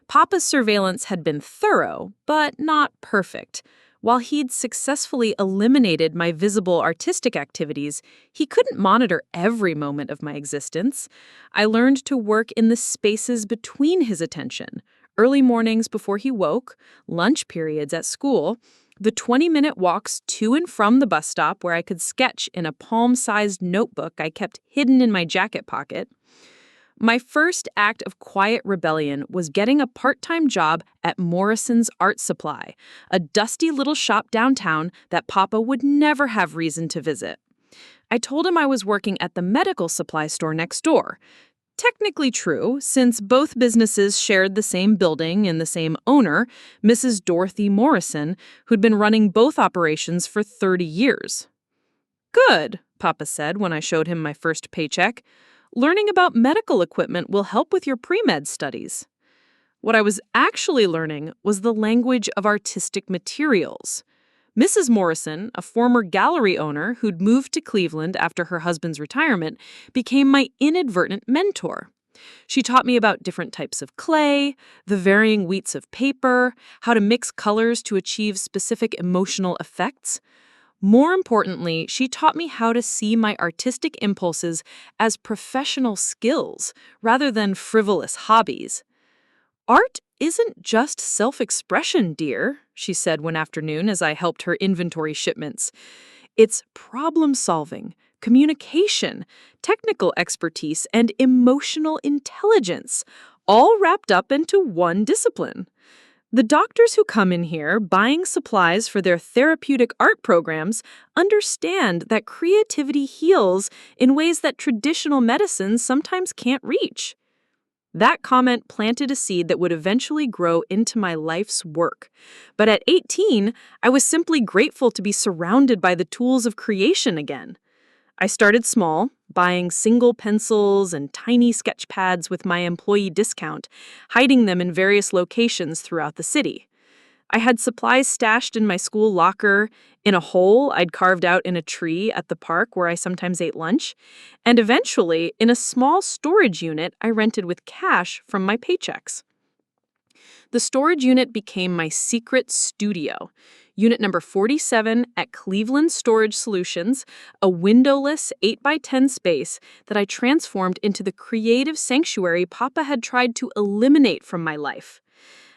Papa's surveillance had been thorough, but not perfect. While he'd successfully eliminated my visible artistic activities, he couldn't monitor every moment of my existence. I learned to work in the spaces between his attention, early mornings before he woke, lunch periods at school, the 20-minute walks to and from the bus stop where I could sketch in a palm-sized notebook I kept hidden in my jacket pocket. My first act of quiet rebellion was getting a part-time job at Morrison's Art Supply, a dusty little shop downtown that Papa would never have reason to visit. I told him I was working at the medical supply store next door. Technically true, since both businesses shared the same building and the same owner, Mrs. Dorothy Morrison, who'd been running both operations for 30 years. "Good," Papa said when I showed him my first paycheck. "Learning about medical equipment will help with your pre-med studies." What I was actually learning was the language of artistic materials. Mrs. Morrison, a former gallery owner who'd moved to Cleveland after her husband's retirement, became my inadvertent mentor. She taught me about different types of clay, the varying weights of paper, how to mix colors to achieve specific emotional effects. More importantly, she taught me how to see my artistic impulses as professional skills rather than frivolous hobbies. "Art isn't just self-expression, dear," she said one afternoon as I helped her inventory shipments. "It's problem-solving, communication, technical expertise, and emotional intelligence, all wrapped up into one discipline. The doctors who come in here buying supplies for their therapeutic art programs understand that creativity heals in ways that traditional medicine sometimes can't reach." That comment planted a seed that would eventually grow into my life's work. But at 18, I was simply grateful to be surrounded by the tools of creation again. I started small, buying single pencils and tiny sketch pads with my employee discount, hiding them in various locations throughout the city. I had supplies stashed in my school locker, in a hole I'd carved out in a tree at the park where I sometimes ate lunch, and eventually in a small storage unit I rented with cash from my paychecks. The storage unit became my secret studio. Unit number 47 at Cleveland Storage Solutions, a windowless 8x10 space that I transformed into the creative sanctuary Papa had tried to eliminate from my life.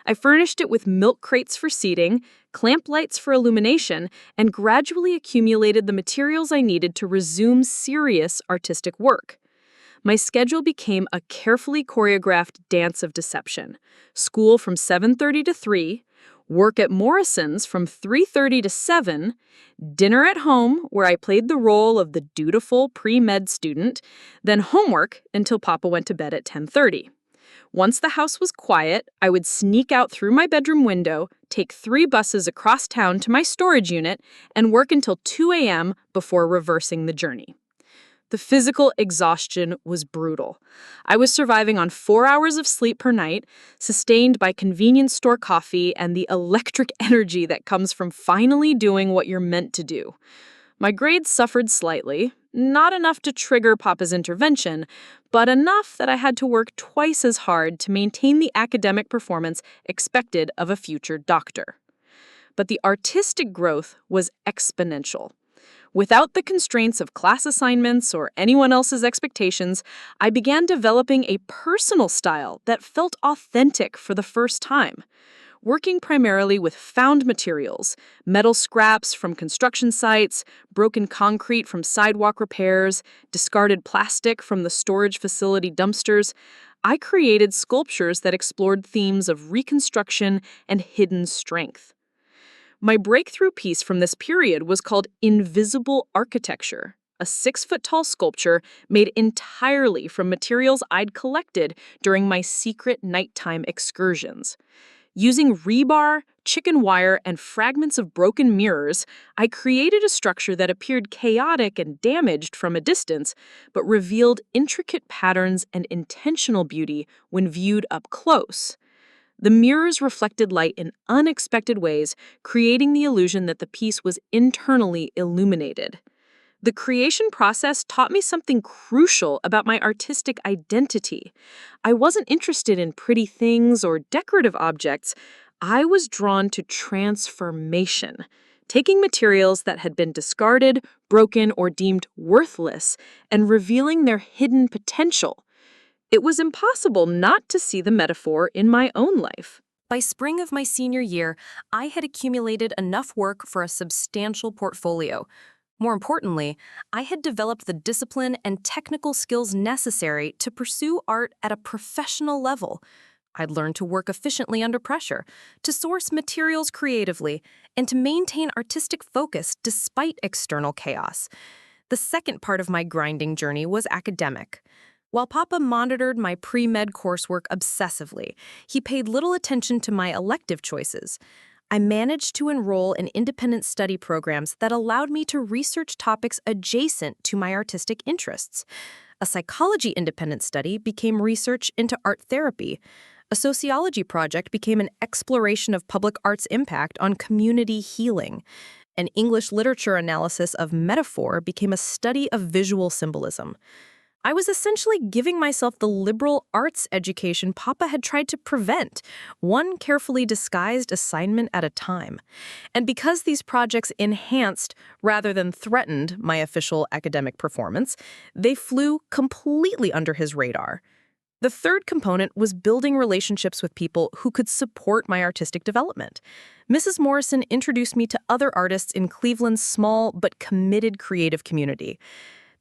I furnished it with milk crates for seating, clamp lights for illumination, and gradually accumulated the materials I needed to resume serious artistic work. My schedule became a carefully choreographed dance of deception. School from 7:30 to 3, work at Morrison's from 3:30 to 7, dinner at home where I played the role of the dutiful pre-med student, then homework until Papa went to bed at 10:30. Once the house was quiet, I would sneak out through my bedroom window, take 3 buses across town to my storage unit, and work until 2 a.m. before reversing the journey. The physical exhaustion was brutal. I was surviving on 4 hours of sleep per night, sustained by convenience store coffee and the electric energy that comes from finally doing what you're meant to do. My grades suffered slightly, not enough to trigger Papa's intervention, but enough that I had to work twice as hard to maintain the academic performance expected of a future doctor. But the artistic growth was exponential. Without the constraints of class assignments or anyone else's expectations, I began developing a personal style that felt authentic for the first time. Working primarily with found materials, metal scraps from construction sites, broken concrete from sidewalk repairs, discarded plastic from the storage facility dumpsters, I created sculptures that explored themes of reconstruction and hidden strength. My breakthrough piece from this period was called Invisible Architecture, a 6-foot-tall sculpture made entirely from materials I'd collected during my secret nighttime excursions. Using rebar, chicken wire, and fragments of broken mirrors, I created a structure that appeared chaotic and damaged from a distance, but revealed intricate patterns and intentional beauty when viewed up close. The mirrors reflected light in unexpected ways, creating the illusion that the piece was internally illuminated. The creation process taught me something crucial about my artistic identity. I wasn't interested in pretty things or decorative objects. I was drawn to transformation, taking materials that had been discarded, broken, or deemed worthless, and revealing their hidden potential. It was impossible not to see the metaphor in my own life. By spring of my senior year, I had accumulated enough work for a substantial portfolio. More importantly, I had developed the discipline and technical skills necessary to pursue art at a professional level. I'd learned to work efficiently under pressure, to source materials creatively, and to maintain artistic focus despite external chaos. The second part of my grinding journey was academic. While Papa monitored my pre-med coursework obsessively, he paid little attention to my elective choices. I managed to enroll in independent study programs that allowed me to research topics adjacent to my artistic interests. A psychology independent study became research into art therapy. A sociology project became an exploration of public art's impact on community healing. An English literature analysis of metaphor became a study of visual symbolism. I was essentially giving myself the liberal arts education Papa had tried to prevent, one carefully disguised assignment at a time. And because these projects enhanced rather than threatened my official academic performance, they flew completely under his radar. The third component was building relationships with people who could support my artistic development. Mrs. Morrison introduced me to other artists in Cleveland's small but committed creative community.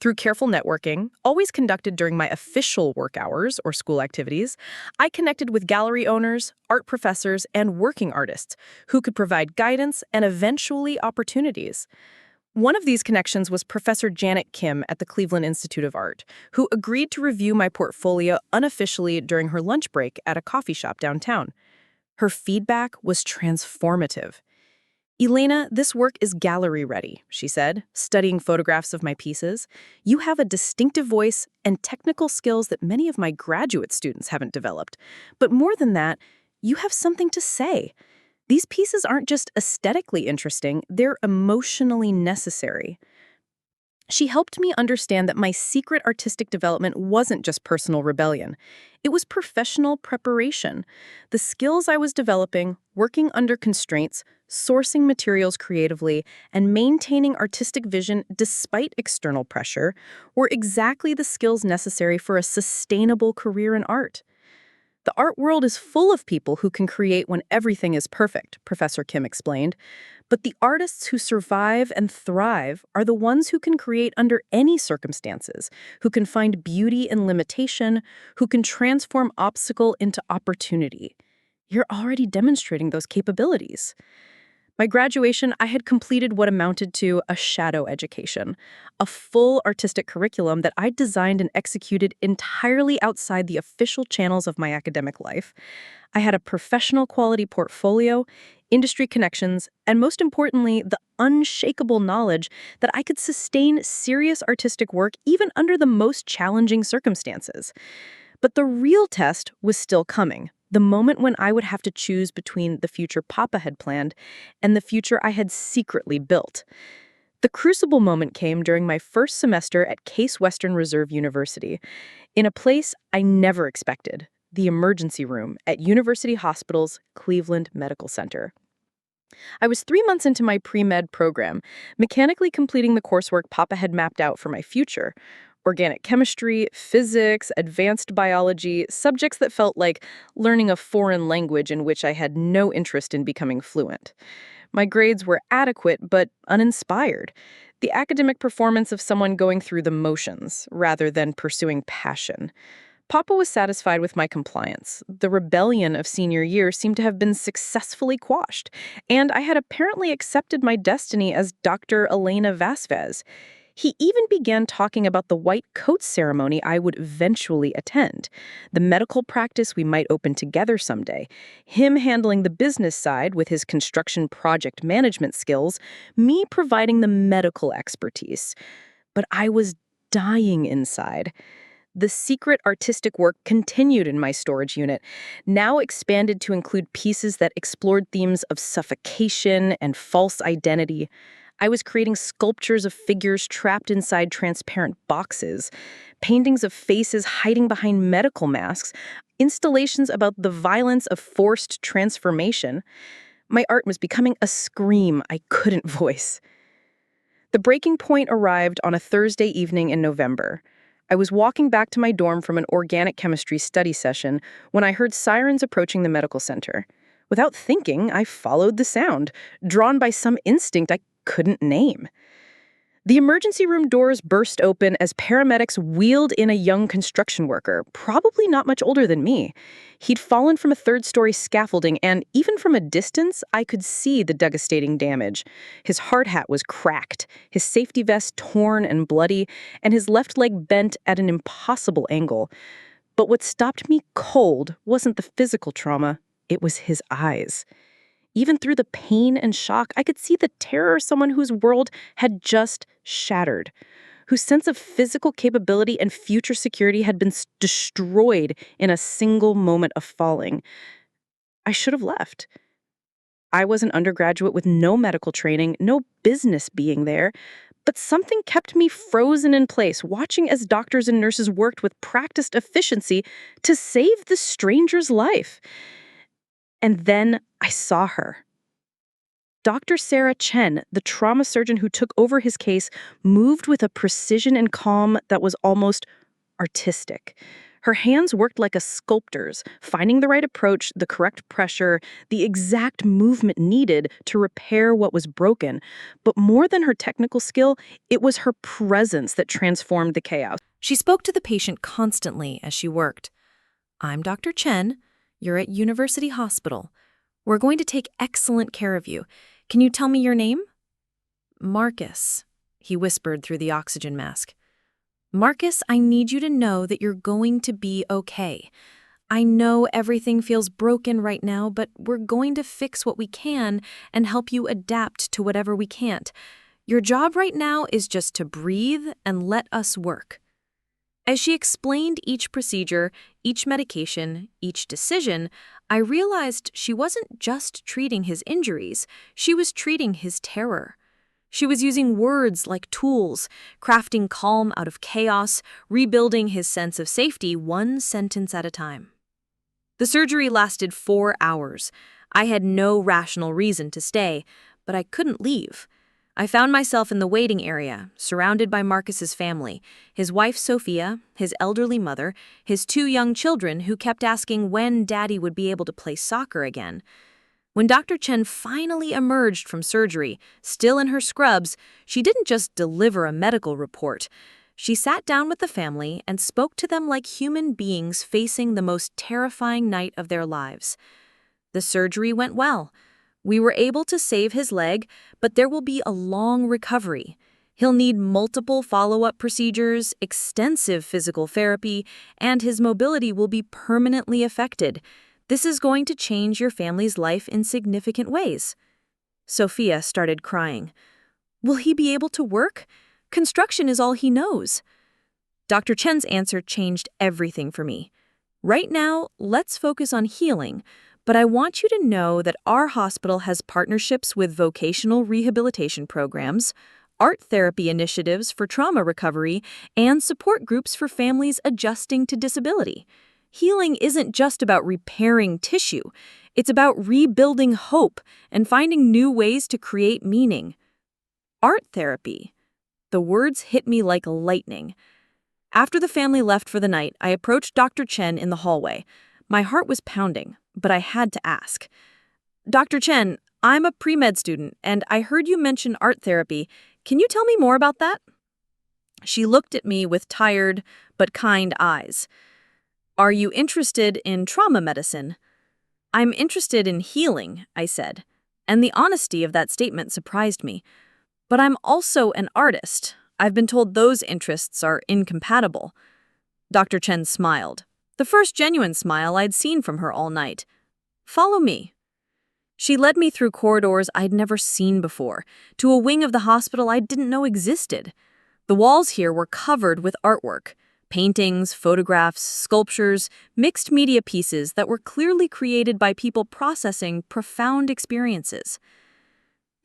Through careful networking, always conducted during my official work hours or school activities, I connected with gallery owners, art professors, and working artists who could provide guidance and eventually opportunities. One of these connections was Professor Janet Kim at the Cleveland Institute of Art, who agreed to review my portfolio unofficially during her lunch break at a coffee shop downtown. Her feedback was transformative. "Elena, this work is gallery ready," she said, studying photographs of my pieces. "You have a distinctive voice and technical skills that many of my graduate students haven't developed. But more than that, you have something to say. These pieces aren't just aesthetically interesting, they're emotionally necessary." She helped me understand that my secret artistic development wasn't just personal rebellion. It was professional preparation. The skills I was developing, working under constraints, sourcing materials creatively, and maintaining artistic vision despite external pressure, were exactly the skills necessary for a sustainable career in art. The art world is full of people who can create when everything is perfect, Professor Kim explained. But the artists who survive and thrive are the ones who can create under any circumstances, who can find beauty in limitation, who can transform obstacle into opportunity. You're already demonstrating those capabilities. My graduation, I had completed what amounted to a shadow education, a full artistic curriculum that I designed and executed entirely outside the official channels of my academic life. I had a professional quality portfolio, industry connections, and most importantly, the unshakable knowledge that I could sustain serious artistic work even under the most challenging circumstances. But the real test was still coming. The moment when I would have to choose between the future Papa had planned and the future I had secretly built. The crucible moment came during my first semester at Case Western Reserve University, in a place I never expected, the emergency room at University Hospital's Cleveland Medical Center. I was 3 months into my pre-med program, mechanically completing the coursework Papa had mapped out for my future. Organic chemistry, physics, advanced biology, subjects that felt like learning a foreign language in which I had no interest in becoming fluent. My grades were adequate but uninspired. The academic performance of someone going through the motions rather than pursuing passion. Papa was satisfied with my compliance. The rebellion of senior year seemed to have been successfully quashed, and I had apparently accepted my destiny as Dr. Elena Vasquez. He even began talking about the white coat ceremony I would eventually attend, the medical practice we might open together someday, him handling the business side with his construction project management skills, me providing the medical expertise. But I was dying inside. The secret artistic work continued in my storage unit, now expanded to include pieces that explored themes of suffocation and false identity. I was creating sculptures of figures trapped inside transparent boxes, paintings of faces hiding behind medical masks, installations about the violence of forced transformation. My art was becoming a scream I couldn't voice. The breaking point arrived on a Thursday evening in November. I was walking back to my dorm from an organic chemistry study session when I heard sirens approaching the medical center. Without thinking, I followed the sound, drawn by some instinct I couldn't name. The emergency room doors burst open as paramedics wheeled in a young construction worker, probably not much older than me. He'd fallen from a third-story scaffolding, and even from a distance, I could see the devastating damage. His hard hat was cracked, his safety vest torn and bloody, and his left leg bent at an impossible angle. But what stopped me cold wasn't the physical trauma, it was his eyes. Even through the pain and shock, I could see the terror of someone whose world had just shattered, whose sense of physical capability and future security had been destroyed in a single moment of falling. I should have left. I was an undergraduate with no medical training, no business being there, but something kept me frozen in place, watching as doctors and nurses worked with practiced efficiency to save the stranger's life. And then I saw her. Dr. Sarah Chen, the trauma surgeon who took over his case, moved with a precision and calm that was almost artistic. Her hands worked like a sculptor's, finding the right approach, the correct pressure, the exact movement needed to repair what was broken. But more than her technical skill, it was her presence that transformed the chaos. She spoke to the patient constantly as she worked. "I'm Dr. Chen. You're at University Hospital. We're going to take excellent care of you. Can you tell me your name?" "Marcus," he whispered through the oxygen mask. "Marcus, I need you to know that you're going to be okay. I know everything feels broken right now, but we're going to fix what we can and help you adapt to whatever we can't. Your job right now is just to breathe and let us work." As she explained each procedure, each medication, each decision, I realized she wasn't just treating his injuries, she was treating his terror. She was using words like tools, crafting calm out of chaos, rebuilding his sense of safety one sentence at a time. The surgery lasted 4 hours. I had no rational reason to stay, but I couldn't leave. I found myself in the waiting area, surrounded by Marcus's family, his wife Sophia, his elderly mother, his 2 young children who kept asking when Daddy would be able to play soccer again. When Dr. Chen finally emerged from surgery, still in her scrubs, she didn't just deliver a medical report. She sat down with the family and spoke to them like human beings facing the most terrifying night of their lives. The surgery went well. We were able to save his leg, but there will be a long recovery. He'll need multiple follow-up procedures, extensive physical therapy, and his mobility will be permanently affected. This is going to change your family's life in significant ways. Sophia started crying. Will he be able to work? Construction is all he knows. Dr. Chen's answer changed everything for me. Right now, let's focus on healing. But I want you to know that our hospital has partnerships with vocational rehabilitation programs, art therapy initiatives for trauma recovery, and support groups for families adjusting to disability. Healing isn't just about repairing tissue. It's about rebuilding hope and finding new ways to create meaning. Art therapy. The words hit me like lightning. After the family left for the night, I approached Dr. Chen in the hallway. My heart was pounding, but I had to ask. Dr. Chen, I'm a pre-med student, and I heard you mention art therapy. Can you tell me more about that? She looked at me with tired but kind eyes. Are you interested in trauma medicine? I'm interested in healing, I said, and the honesty of that statement surprised me. But I'm also an artist. I've been told those interests are incompatible. Dr. Chen smiled. The first genuine smile I'd seen from her all night. Follow me. She led me through corridors I'd never seen before, to a wing of the hospital I didn't know existed. The walls here were covered with artwork, paintings, photographs, sculptures, mixed media pieces that were clearly created by people processing profound experiences.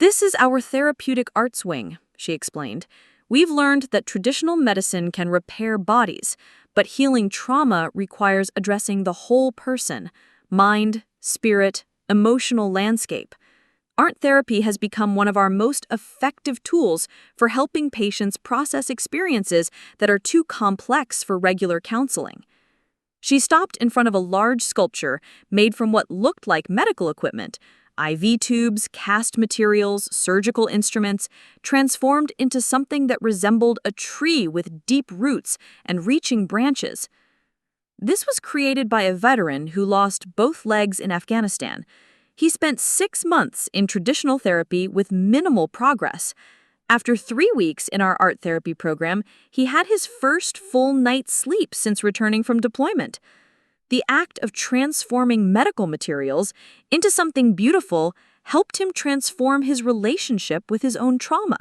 This is our therapeutic arts wing, she explained. We've learned that traditional medicine can repair bodies, but healing trauma requires addressing the whole person, mind, spirit, emotional landscape. Art therapy has become one of our most effective tools for helping patients process experiences that are too complex for regular counseling. She stopped in front of a large sculpture made from what looked like medical equipment, IV tubes, cast materials, surgical instruments, transformed into something that resembled a tree with deep roots and reaching branches. This was created by a veteran who lost both legs in Afghanistan. He spent 6 months in traditional therapy with minimal progress. After 3 weeks in our art therapy program, he had his first full night's sleep since returning from deployment. The act of transforming medical materials into something beautiful helped him transform his relationship with his own trauma.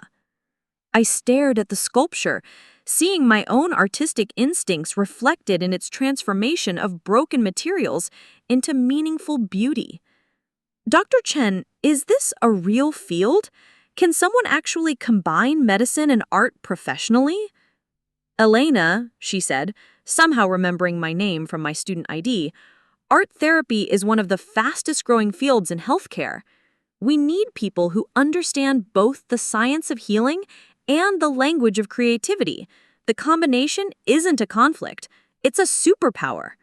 I stared at the sculpture, seeing my own artistic instincts reflected in its transformation of broken materials into meaningful beauty. Dr. Chen, is this a real field? Can someone actually combine medicine and art professionally? Elena, she said, somehow remembering my name from my student ID, art therapy is one of the fastest-growing fields in healthcare. We need people who understand both the science of healing and the language of creativity. The combination isn't a conflict, it's a superpower.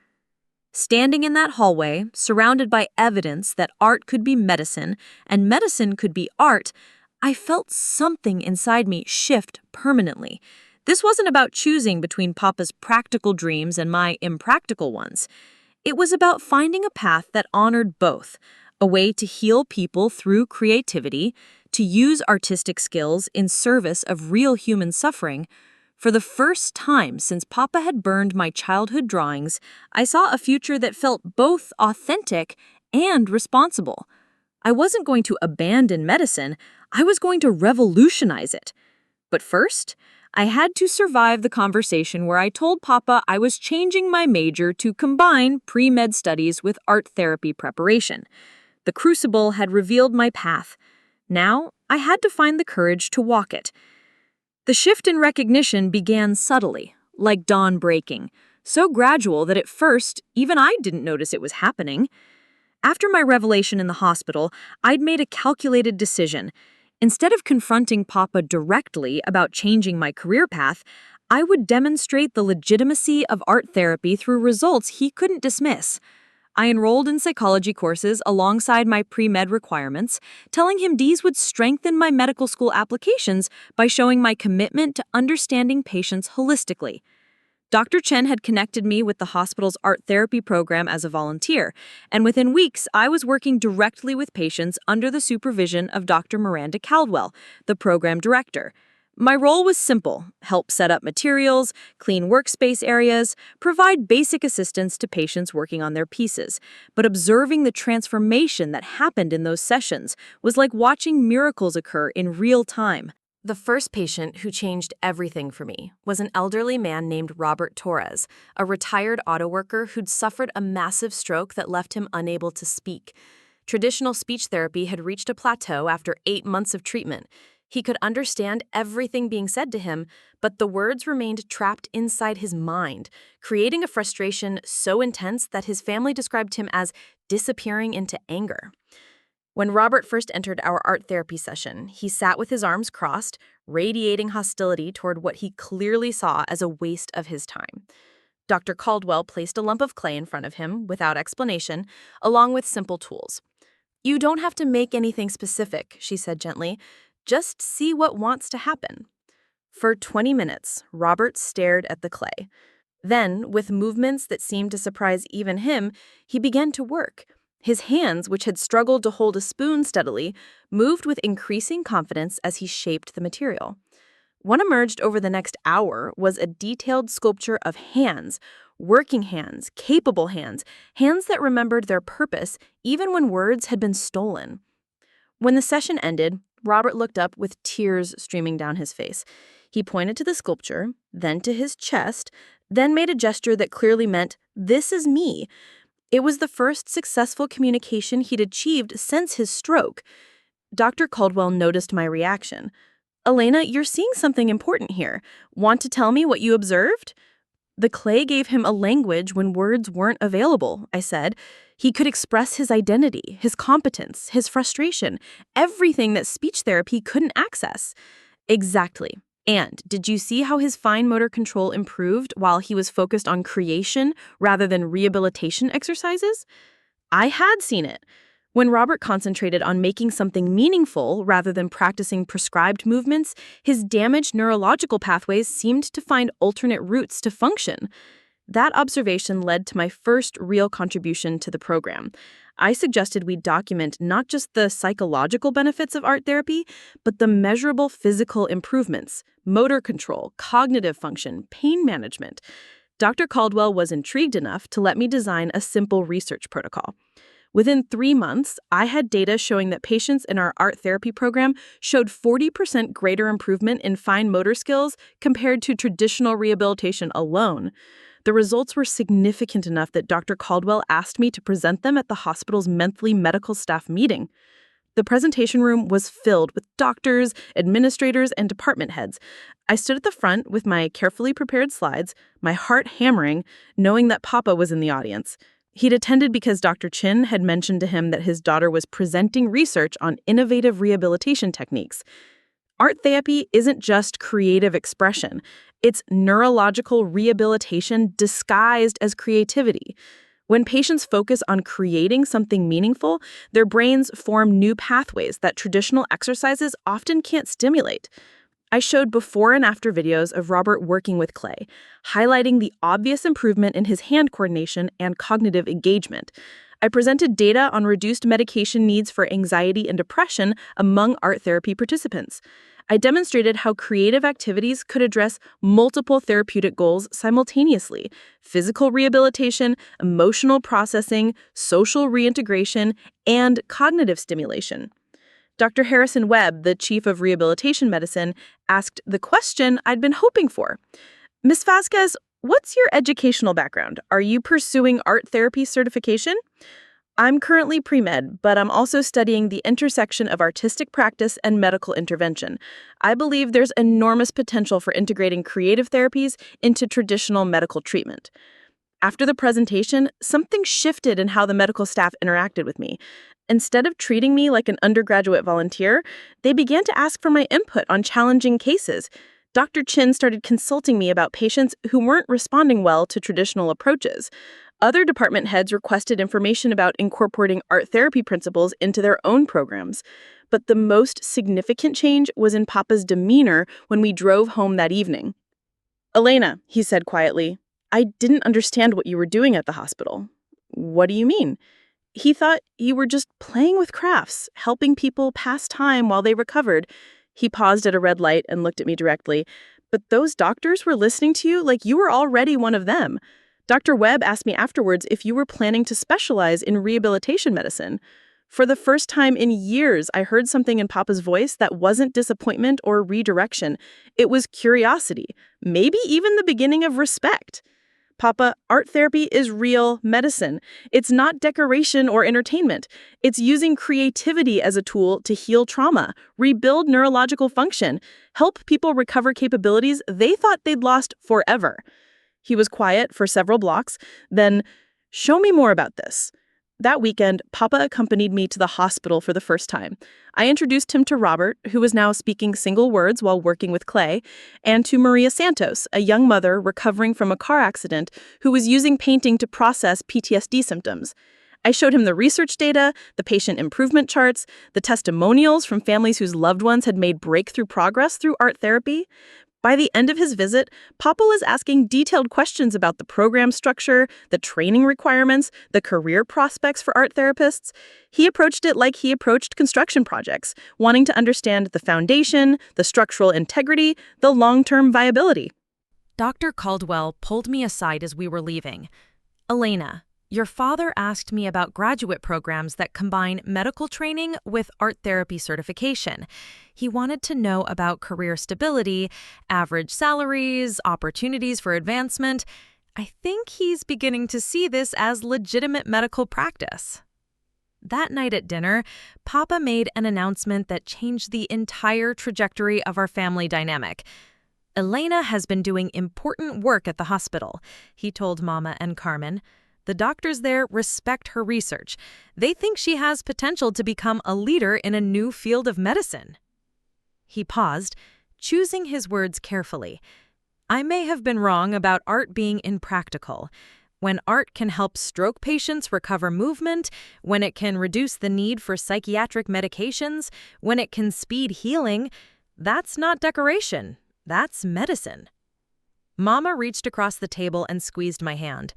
Standing in that hallway, surrounded by evidence that art could be medicine and medicine could be art, I felt something inside me shift permanently. This wasn't about choosing between Papa's practical dreams and my impractical ones. It was about finding a path that honored both, a way to heal people through creativity, to use artistic skills in service of real human suffering. For the first time since Papa had burned my childhood drawings, I saw a future that felt both authentic and responsible. I wasn't going to abandon medicine, I was going to revolutionize it. But first, I had to survive the conversation where I told Papa I was changing my major to combine pre-med studies with art therapy preparation. The crucible had revealed my path. Now, I had to find the courage to walk it. The shift in recognition began subtly, like dawn breaking, so gradual that at first, even I didn't notice it was happening. After my revelation in the hospital, I'd made a calculated decision. Instead of confronting Papa directly about changing my career path, I would demonstrate the legitimacy of art therapy through results he couldn't dismiss. I enrolled in psychology courses alongside my pre-med requirements, telling him these would strengthen my medical school applications by showing my commitment to understanding patients holistically. Dr. Chen had connected me with the hospital's art therapy program as a volunteer, and within weeks, I was working directly with patients under the supervision of Dr. Miranda Caldwell, the program director. My role was simple: help set up materials, clean workspace areas, provide basic assistance to patients working on their pieces. But observing the transformation that happened in those sessions was like watching miracles occur in real time. The first patient who changed everything for me was an elderly man named Robert Torres, a retired auto worker who'd suffered a massive stroke that left him unable to speak. Traditional speech therapy had reached a plateau after 8 months of treatment. He could understand everything being said to him, but the words remained trapped inside his mind, creating a frustration so intense that his family described him as disappearing into anger. When Robert first entered our art therapy session, he sat with his arms crossed, radiating hostility toward what he clearly saw as a waste of his time. Dr. Caldwell placed a lump of clay in front of him, without explanation, along with simple tools. "You don't have to make anything specific," she said gently. "Just see what wants to happen." For 20 minutes, Robert stared at the clay. Then, with movements that seemed to surprise even him, he began to work. His hands, which had struggled to hold a spoon steadily, moved with increasing confidence as he shaped the material. What emerged over the next hour was a detailed sculpture of hands, working hands, capable hands, hands that remembered their purpose even when words had been stolen. When the session ended, Robert looked up with tears streaming down his face. He pointed to the sculpture, then to his chest, then made a gesture that clearly meant, "This is me." It was the first successful communication he'd achieved since his stroke. Dr. Caldwell noticed my reaction. "Elena, you're seeing something important here. Want to tell me what you observed?" "The clay gave him a language when words weren't available," I said. "He could express his identity, his competence, his frustration, everything that speech therapy couldn't access." "Exactly. And did you see how his fine motor control improved while he was focused on creation rather than rehabilitation exercises?" I had seen it. When Robert concentrated on making something meaningful rather than practicing prescribed movements, his damaged neurological pathways seemed to find alternate routes to function. That observation led to my first real contribution to the program. I suggested we document not just the psychological benefits of art therapy, but the measurable physical improvements: motor control, cognitive function, pain management. Dr. Caldwell was intrigued enough to let me design a simple research protocol. Within 3 months, I had data showing that patients in our art therapy program showed 40% greater improvement in fine motor skills compared to traditional rehabilitation alone. The results were significant enough that Dr. Caldwell asked me to present them at the hospital's monthly medical staff meeting. The presentation room was filled with doctors, administrators, and department heads. I stood at the front with my carefully prepared slides, my heart hammering, knowing that Papa was in the audience. He'd attended because Dr. Chin had mentioned to him that his daughter was presenting research on innovative rehabilitation techniques. Art therapy isn't just creative expression. It's neurological rehabilitation disguised as creativity. When patients focus on creating something meaningful, their brains form new pathways that traditional exercises often can't stimulate. I showed before and after videos of Robert working with clay, highlighting the obvious improvement in his hand coordination and cognitive engagement. I presented data on reduced medication needs for anxiety and depression among art therapy participants. I demonstrated how creative activities could address multiple therapeutic goals simultaneously: physical rehabilitation, emotional processing, social reintegration, and cognitive stimulation. Dr. Harrison Webb, the chief of rehabilitation medicine, asked the question I'd been hoping for. "Ms. Vasquez, what's your educational background? Are you pursuing art therapy certification?" "I'm currently pre-med, but I'm also studying the intersection of artistic practice and medical intervention. I believe there's enormous potential for integrating creative therapies into traditional medical treatment." After the presentation, something shifted in how the medical staff interacted with me. Instead of treating me like an undergraduate volunteer, they began to ask for my input on challenging cases. Dr. Chin started consulting me about patients who weren't responding well to traditional approaches. Other department heads requested information about incorporating art therapy principles into their own programs. But the most significant change was in Papa's demeanor when we drove home that evening. "Elena," he said quietly, "I didn't understand what you were doing at the hospital." "What do you mean?" "He thought you were just playing with crafts, helping people pass time while they recovered." He paused at a red light and looked at me directly. "But those doctors were listening to you like you were already one of them. Dr. Webb asked me afterwards if you were planning to specialize in rehabilitation medicine." For the first time in years, I heard something in Papa's voice that wasn't disappointment or redirection. It was curiosity, maybe even the beginning of respect. "Papa, art therapy is real medicine. It's not decoration or entertainment. It's using creativity as a tool to heal trauma, rebuild neurological function, help people recover capabilities they thought they'd lost forever." He was quiet for several blocks, then, "Show me more about this." That weekend, Papa accompanied me to the hospital for the first time. I introduced him to Robert, who was now speaking single words while working with clay, and to Maria Santos, a young mother recovering from a car accident who was using painting to process PTSD symptoms. I showed him the research data, the patient improvement charts, the testimonials from families whose loved ones had made breakthrough progress through art therapy. By the end of his visit, Papa was asking detailed questions about the program structure, the training requirements, the career prospects for art therapists. He approached it like he approached construction projects, wanting to understand the foundation, the structural integrity, the long-term viability. Dr. Caldwell pulled me aside as we were leaving. "Elena, your father asked me about graduate programs that combine medical training with art therapy certification. He wanted to know about career stability, average salaries, opportunities for advancement. I think he's beginning to see this as legitimate medical practice." That night at dinner, Papa made an announcement that changed the entire trajectory of our family dynamic. "Elena has been doing important work at the hospital," he told Mama and Carmen. "The doctors there respect her research. They think she has potential to become a leader in a new field of medicine." He paused, choosing his words carefully. "I may have been wrong about art being impractical. When art can help stroke patients recover movement, when it can reduce the need for psychiatric medications, when it can speed healing, that's not decoration. That's medicine." Mama reached across the table and squeezed my hand.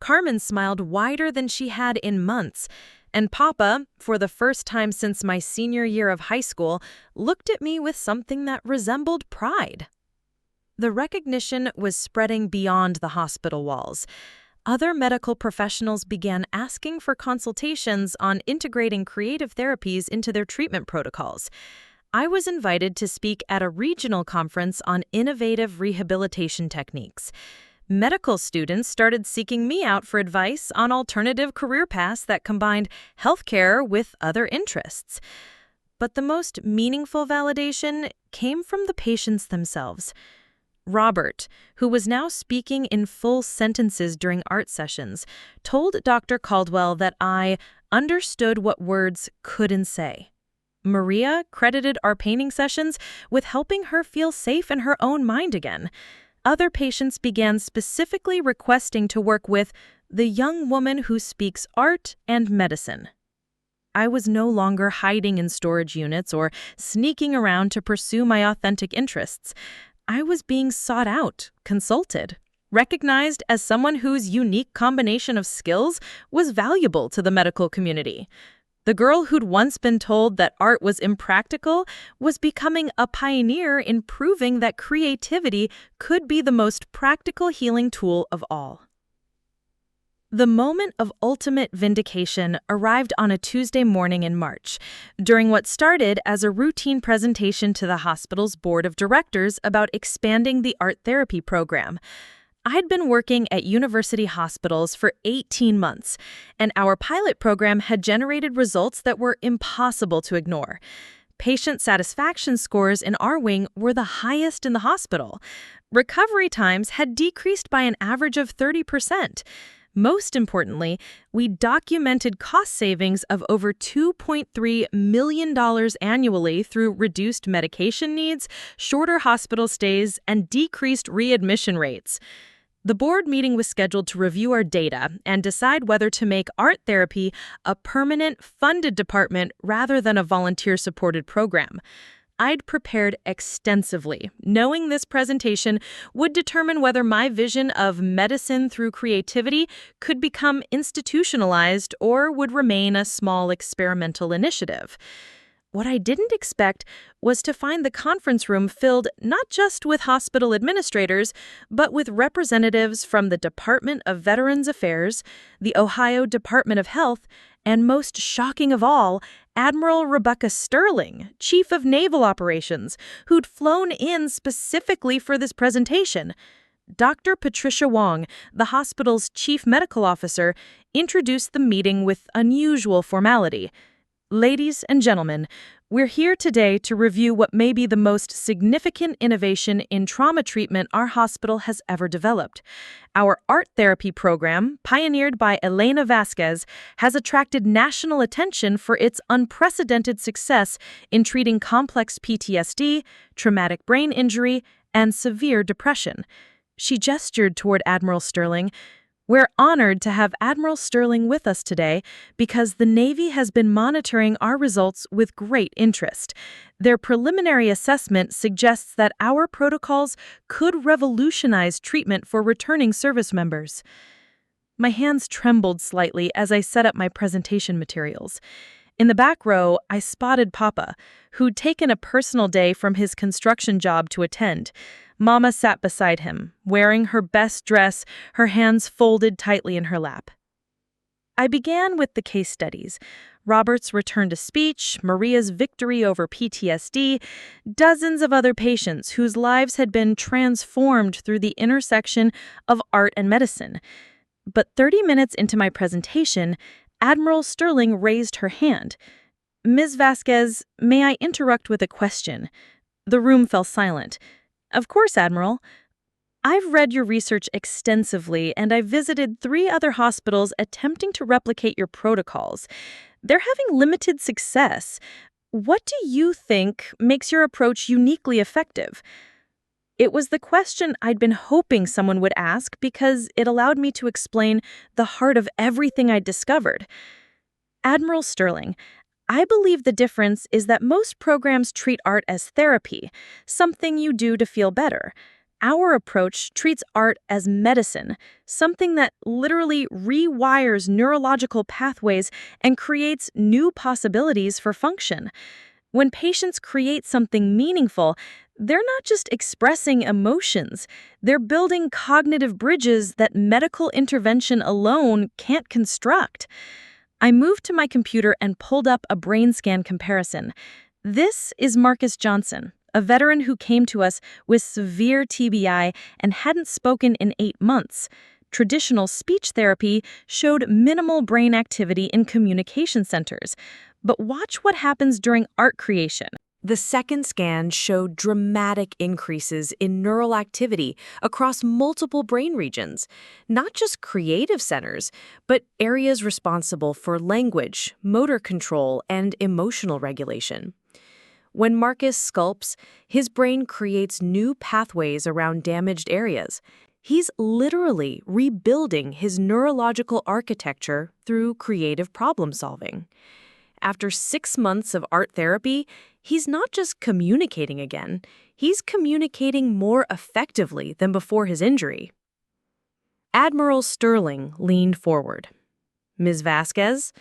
Carmen smiled wider than she had in months, and Papa, for the first time since my senior year of high school, looked at me with something that resembled pride. The recognition was spreading beyond the hospital walls. Other medical professionals began asking for consultations on integrating creative therapies into their treatment protocols. I was invited to speak at a regional conference on innovative rehabilitation techniques. Medical students started seeking me out for advice on alternative career paths that combined healthcare with other interests. But the most meaningful validation came from the patients themselves. Robert, who was now speaking in full sentences during art sessions, told Dr. Caldwell that I understood what words couldn't say. Maria credited our painting sessions with helping her feel safe in her own mind again. Other patients began specifically requesting to work with the young woman who speaks art and medicine. I was no longer hiding in storage units or sneaking around to pursue my authentic interests. I was being sought out, consulted, recognized as someone whose unique combination of skills was valuable to the medical community. The girl who'd once been told that art was impractical was becoming a pioneer in proving that creativity could be the most practical healing tool of all. The moment of ultimate vindication arrived on a Tuesday morning in March, during what started as a routine presentation to the hospital's board of directors about expanding the art therapy program. I'd been working at university hospitals for 18 months, and our pilot program had generated results that were impossible to ignore. Patient satisfaction scores in our wing were the highest in the hospital. Recovery times had decreased by an average of 30%. Most importantly, we documented cost savings of over $2.3 million annually through reduced medication needs, shorter hospital stays, and decreased readmission rates. The board meeting was scheduled to review our data and decide whether to make art therapy a permanent, funded department rather than a volunteer-supported program. I'd prepared extensively, knowing this presentation would determine whether my vision of medicine through creativity could become institutionalized or would remain a small experimental initiative. What I didn't expect was to find the conference room filled not just with hospital administrators, but with representatives from the Department of Veterans Affairs, the Ohio Department of Health, and most shocking of all, Admiral Rebecca Sterling, Chief of Naval Operations, who'd flown in specifically for this presentation. Dr. Patricia Wong, the hospital's chief medical officer, introduced the meeting with unusual formality. Ladies and gentlemen, we're here today to review what may be the most significant innovation in trauma treatment our hospital has ever developed. Our art therapy program, pioneered by Elena Vasquez, has attracted national attention for its unprecedented success in treating complex PTSD, traumatic brain injury, and severe depression. She gestured toward Admiral Sterling. We're honored to have Admiral Sterling with us today because the Navy has been monitoring our results with great interest. Their preliminary assessment suggests that our protocols could revolutionize treatment for returning service members. My hands trembled slightly as I set up my presentation materials. In the back row, I spotted Papa, who'd taken a personal day from his construction job to attend. Mama sat beside him, wearing her best dress, her hands folded tightly in her lap. I began with the case studies. Robert's return to speech, Maria's victory over PTSD, dozens of other patients whose lives had been transformed through the intersection of art and medicine. But 30 minutes into my presentation, Admiral Sterling raised her hand. Ms. Vasquez, may I interrupt with a question? The room fell silent. Of course, Admiral. I've read your research extensively, and I've visited 3 other hospitals attempting to replicate your protocols. They're having limited success. What do you think makes your approach uniquely effective? It was the question I'd been hoping someone would ask because it allowed me to explain the heart of everything I'd discovered. Admiral Sterling, I believe the difference is that most programs treat art as therapy, something you do to feel better. Our approach treats art as medicine, something that literally rewires neurological pathways and creates new possibilities for function. When patients create something meaningful, they're not just expressing emotions, they're building cognitive bridges that medical intervention alone can't construct. I moved to my computer and pulled up a brain scan comparison. This is Marcus Johnson, a veteran who came to us with severe TBI and hadn't spoken in 8 months. Traditional speech therapy showed minimal brain activity in communication centers. But watch what happens during art creation. The second scan showed dramatic increases in neural activity across multiple brain regions, not just creative centers, but areas responsible for language, motor control, and emotional regulation. When Marcus sculpts, his brain creates new pathways around damaged areas. He's literally rebuilding his neurological architecture through creative problem solving. After 6 months of art therapy, he's not just communicating again, he's communicating more effectively than before his injury. Admiral Sterling leaned forward. Ms. Vasquez,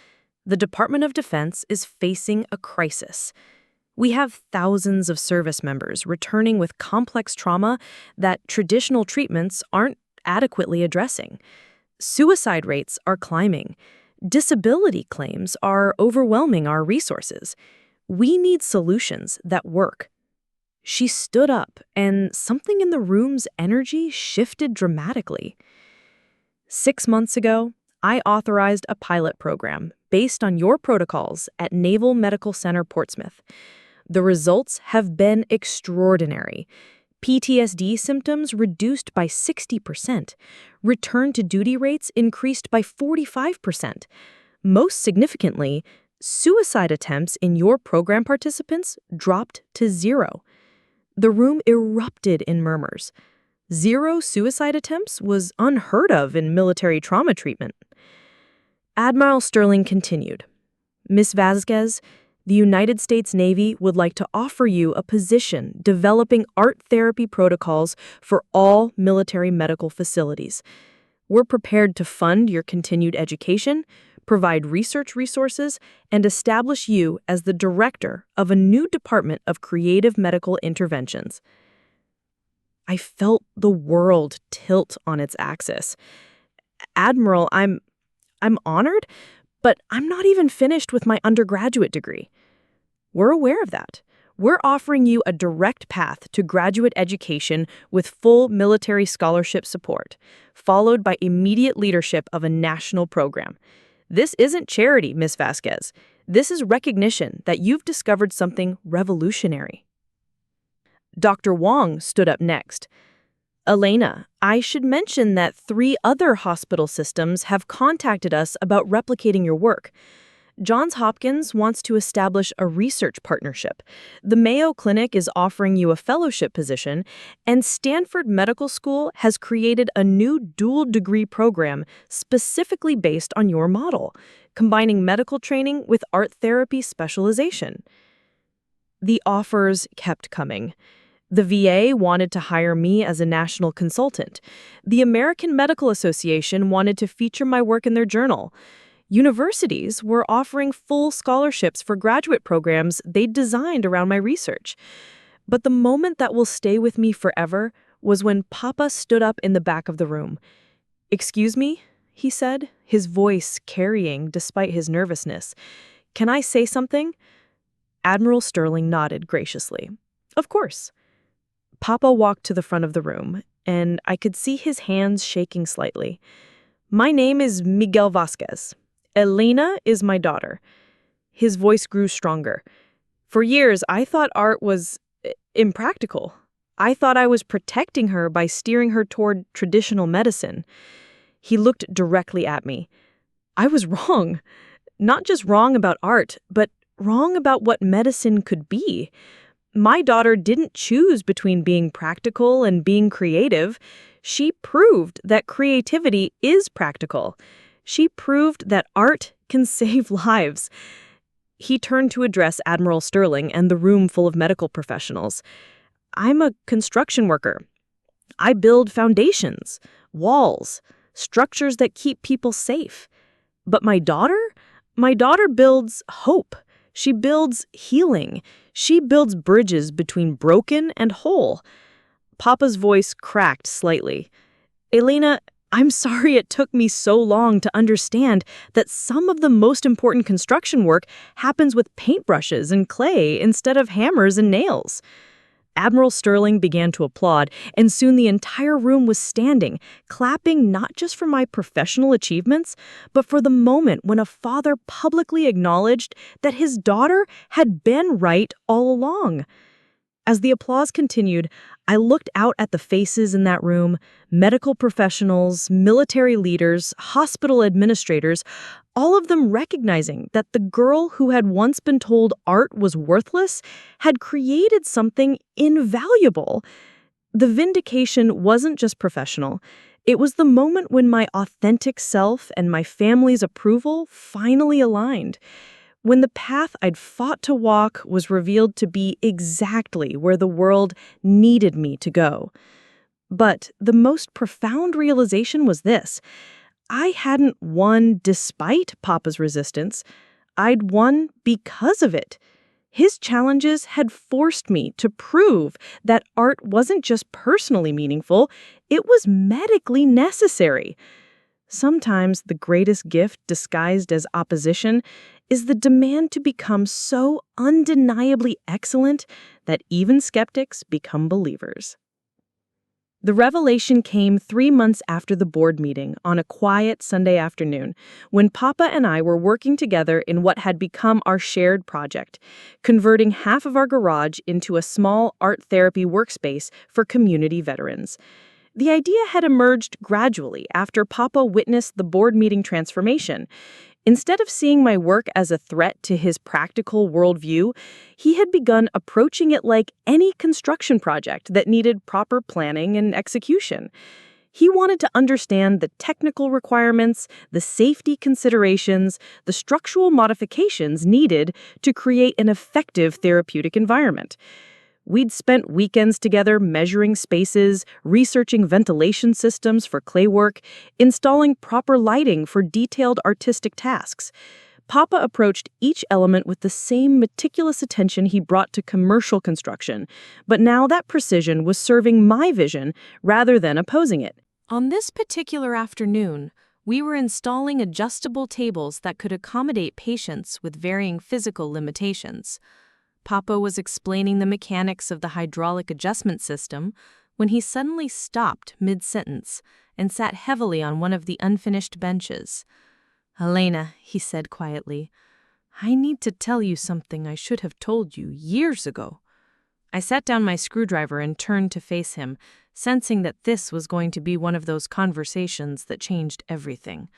the Department of Defense is facing a crisis. We have thousands of service members returning with complex trauma that traditional treatments aren't adequately addressing. Suicide rates are climbing. Disability claims are overwhelming our resources. We need solutions that work. She stood up, and something in the room's energy shifted dramatically. 6 months ago, I authorized a pilot program based on your protocols at Naval Medical Center Portsmouth. The results have been extraordinary. PTSD symptoms reduced by 60%. Return to duty rates increased by 45%. Most significantly, suicide attempts in your program participants dropped to 0. The room erupted in murmurs. 0 suicide attempts was unheard of in military trauma treatment. Admiral Sterling continued, "Ms. Vasquez, the United States Navy would like to offer you a position developing art therapy protocols for all military medical facilities. We're prepared to fund your continued education, provide research resources, and establish you as the director of a new department of creative medical interventions." I felt the world tilt on its axis. "Admiral, I'm honored, but I'm not even finished with my undergraduate degree." "We're aware of that. We're offering you a direct path to graduate education with full military scholarship support, followed by immediate leadership of a national program. This isn't charity, Ms. Vasquez. This is recognition that you've discovered something revolutionary." Dr. Wong stood up next. "Elena, I should mention that 3 other hospital systems have contacted us about replicating your work. Johns Hopkins wants to establish a research partnership. The Mayo Clinic is offering you a fellowship position, and Stanford Medical School has created a new dual-degree program specifically based on your model, combining medical training with art therapy specialization." The offers kept coming. The VA wanted to hire me as a national consultant. The American Medical Association wanted to feature my work in their journal. Universities were offering full scholarships for graduate programs they'd designed around my research. But the moment that will stay with me forever was when Papa stood up in the back of the room. "Excuse me," he said, his voice carrying despite his nervousness. "Can I say something?" Admiral Sterling nodded graciously. "Of course." Papa walked to the front of the room, and I could see his hands shaking slightly. "My name is Miguel Vasquez. Elena is my daughter." His voice grew stronger. "For years, I thought art was impractical. I thought I was protecting her by steering her toward traditional medicine." He looked directly at me. I was wrong. Not just wrong about art, but wrong about what medicine could be. My daughter didn't choose between being practical and being creative. She proved that creativity is practical. She proved that art can save lives. He turned to address Admiral Sterling and the room full of medical professionals. "I'm a construction worker. I build foundations, walls, structures that keep people safe. But my daughter builds hope. She builds healing. She builds bridges between broken and whole." Papa's voice cracked slightly. "Elena, I'm sorry it took me so long to understand that some of the most important construction work happens with paintbrushes and clay instead of hammers and nails." Admiral Sterling began to applaud, and soon the entire room was standing, clapping not just for my professional achievements, but for the moment when a father publicly acknowledged that his daughter had been right all along. As the applause continued, I looked out at the faces in that room, medical professionals, military leaders, hospital administrators, all of them recognizing that the girl who had once been told art was worthless had created something invaluable. The vindication wasn't just professional. It was the moment when my authentic self and my family's approval finally aligned. When the path I'd fought to walk was revealed to be exactly where the world needed me to go. But the most profound realization was this: I hadn't won despite Papa's resistance. I'd won because of it. His challenges had forced me to prove that art wasn't just personally meaningful, it was medically necessary. Sometimes the greatest gift disguised as opposition is the demand to become so undeniably excellent that even skeptics become believers. The revelation came 3 months after the board meeting on a quiet Sunday afternoon, when Papa and I were working together in what had become our shared project, converting half of our garage into a small art therapy workspace for community veterans. The idea had emerged gradually after Papa witnessed the board meeting transformation. Instead of seeing my work as a threat to his practical worldview, he had begun approaching it like any construction project that needed proper planning and execution. He wanted to understand the technical requirements, the safety considerations, the structural modifications needed to create an effective therapeutic environment. We'd spent weekends together measuring spaces, researching ventilation systems for clay work, installing proper lighting for detailed artistic tasks. Papa approached each element with the same meticulous attention he brought to commercial construction, but now that precision was serving my vision rather than opposing it. On this particular afternoon, we were installing adjustable tables that could accommodate patients with varying physical limitations. Papa was explaining the mechanics of the hydraulic adjustment system when he suddenly stopped mid-sentence and sat heavily on one of the unfinished benches. "Elena," he said quietly, "I need to tell you something I should have told you years ago." I set down my screwdriver and turned to face him, sensing that this was going to be one of those conversations that changed everything.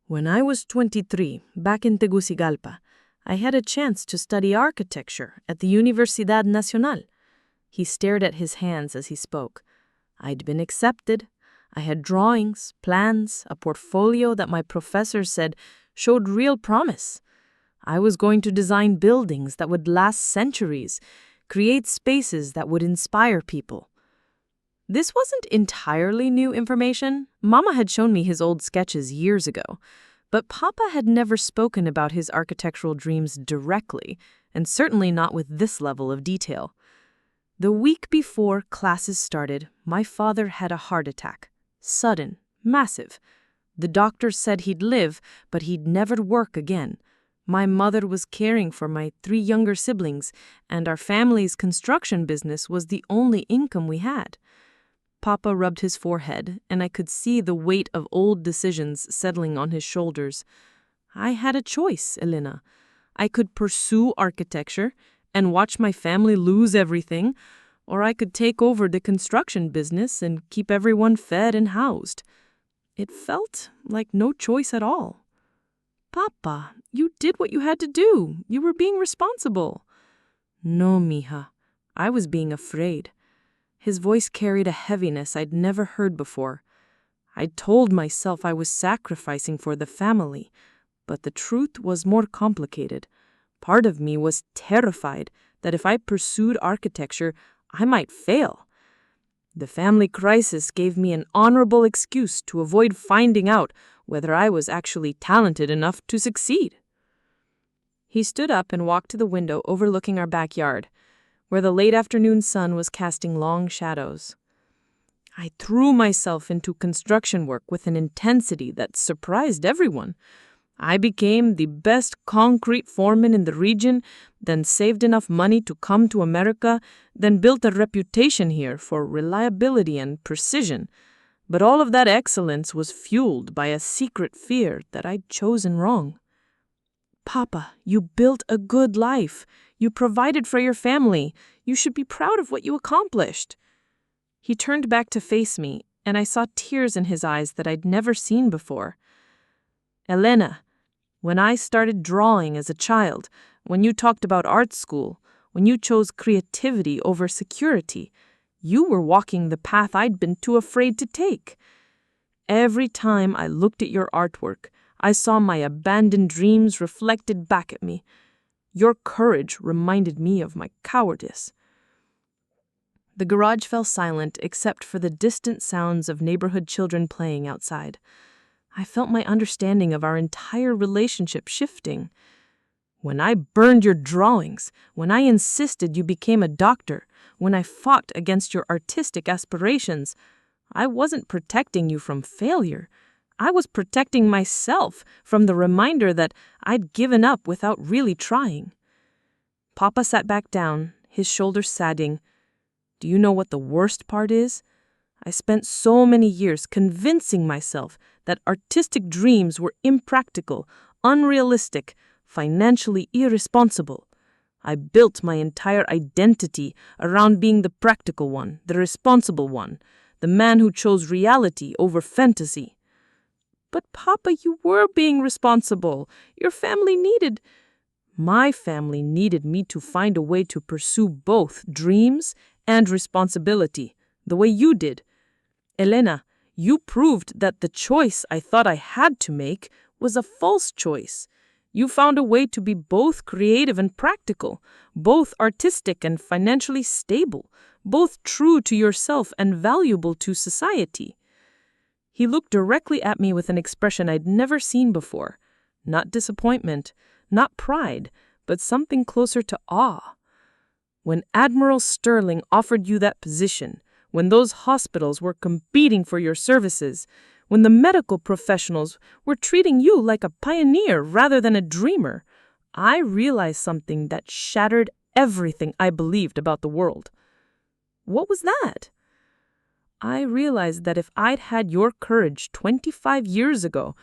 "When I was 23, back in Tegucigalpa, I had a chance to study architecture at the Universidad Nacional." He stared at his hands as he spoke. "I'd been accepted. I had drawings, plans, a portfolio that my professor said showed real promise. I was going to design buildings that would last centuries, create spaces that would inspire people." This wasn't entirely new information. Mama had shown me his old sketches years ago. But Papa had never spoken about his architectural dreams directly, and certainly not with this level of detail. The week before classes started, my father had a heart attack. Sudden, massive. The doctors said he'd live, but he'd never work again. My mother was caring for my 3 younger siblings, and our family's construction business was the only income we had. Papa rubbed his forehead, and I could see the weight of old decisions settling on his shoulders. I had a choice, Elena. I could pursue architecture and watch my family lose everything, or I could take over the construction business and keep everyone fed and housed. It felt like no choice at all. "Papa, you did what you had to do. You were being responsible." "No, mija. I was being afraid." His voice carried a heaviness I'd never heard before. I told myself I was sacrificing for the family, but the truth was more complicated. Part of me was terrified that if I pursued architecture, I might fail. The family crisis gave me an honorable excuse to avoid finding out whether I was actually talented enough to succeed. He stood up and walked to the window overlooking our backyard, where the late afternoon sun was casting long shadows. I threw myself into construction work with an intensity that surprised everyone. I became the best concrete foreman in the region, then saved enough money to come to America, then built a reputation here for reliability and precision. But all of that excellence was fueled by a secret fear that I'd chosen wrong. "Papa, you built a good life. You provided for your family. You should be proud of what you accomplished." He turned back to face me, and I saw tears in his eyes that I'd never seen before. "Elena, when I started drawing as a child, when you talked about art school, when you chose creativity over security, you were walking the path I'd been too afraid to take. Every time I looked at your artwork, I saw my abandoned dreams reflected back at me. Your courage reminded me of my cowardice." The garage fell silent except for the distant sounds of neighborhood children playing outside. I felt my understanding of our entire relationship shifting. When I burned your drawings, when I insisted you became a doctor, when I fought against your artistic aspirations, I wasn't protecting you from failure. I was protecting myself from the reminder that I'd given up without really trying. Papa sat back down, his shoulders sagging. "Do you know what the worst part is? I spent so many years convincing myself that artistic dreams were impractical, unrealistic, financially irresponsible. I built my entire identity around being the practical one, the responsible one, the man who chose reality over fantasy. But Papa, you were being responsible. My family needed me to find a way to pursue both dreams and responsibility, the way you did. Elena, you proved that the choice I thought I had to make was a false choice. You found a way to be both creative and practical, both artistic and financially stable, both true to yourself and valuable to society. He looked directly at me with an expression I'd never seen before. Not disappointment, not pride, but something closer to awe. When Admiral Sterling offered you that position, when those hospitals were competing for your services, when the medical professionals were treating you like a pioneer rather than a dreamer, I realized something that shattered everything I believed about the world. What was that? I realized that if I'd had your courage 25 years ago,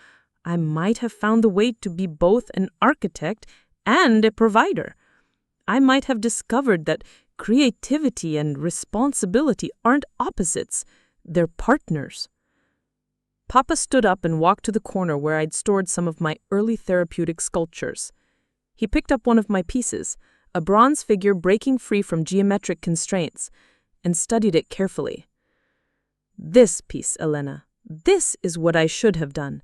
I might have found the way to be both an architect and a provider. I might have discovered that creativity and responsibility aren't opposites, they're partners. Papa stood up and walked to the corner where I'd stored some of my early therapeutic sculptures. He picked up one of my pieces, a bronze figure breaking free from geometric constraints, and studied it carefully. This piece, Elena, this is what I should have done.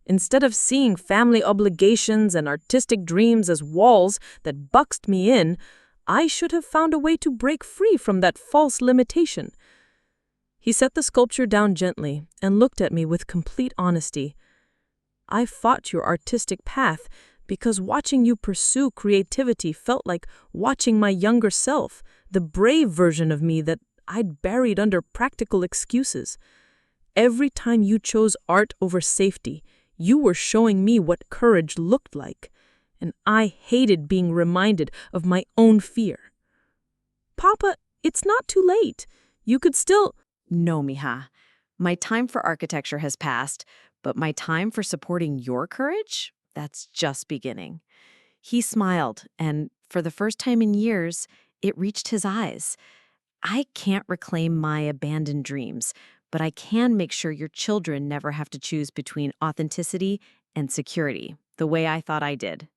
Instead of seeing family obligations and artistic dreams as walls that boxed me in, I should have found a way to break free from that false limitation. He set the sculpture down gently and looked at me with complete honesty. I fought your artistic path because watching you pursue creativity felt like watching my younger self, the brave version of me that I'd buried under practical excuses. Every time you chose art over safety, you were showing me what courage looked like, and I hated being reminded of my own fear. Papa, it's not too late. You could still— No, mija. My time for architecture has passed, but my time for supporting your courage, that's just beginning. He smiled, and for the first time in years, it reached his eyes. I can't reclaim my abandoned dreams, but I can make sure your children never have to choose between authenticity and security, the way I thought I did.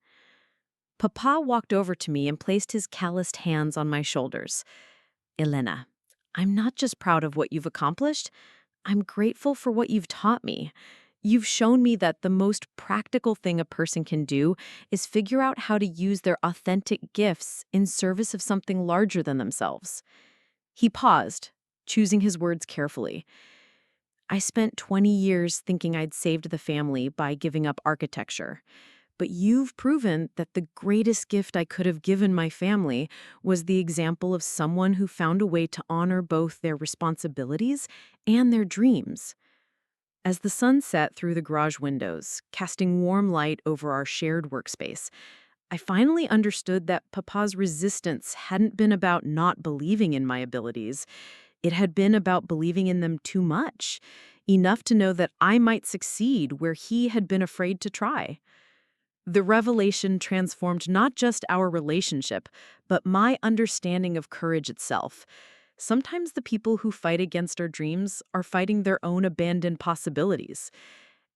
Papa walked over to me and placed his calloused hands on my shoulders. Elena, I'm not just proud of what you've accomplished, I'm grateful for what you've taught me. You've shown me that the most practical thing a person can do is figure out how to use their authentic gifts in service of something larger than themselves. He paused, choosing his words carefully. I spent 20 years thinking I'd saved the family by giving up architecture. But you've proven that the greatest gift I could have given my family was the example of someone who found a way to honor both their responsibilities and their dreams. As the sun set through the garage windows, casting warm light over our shared workspace, I finally understood that Papa's resistance hadn't been about not believing in my abilities. It had been about believing in them too much, enough to know that I might succeed where he had been afraid to try. The revelation transformed not just our relationship, but my understanding of courage itself. Sometimes the people who fight against our dreams are fighting their own abandoned possibilities.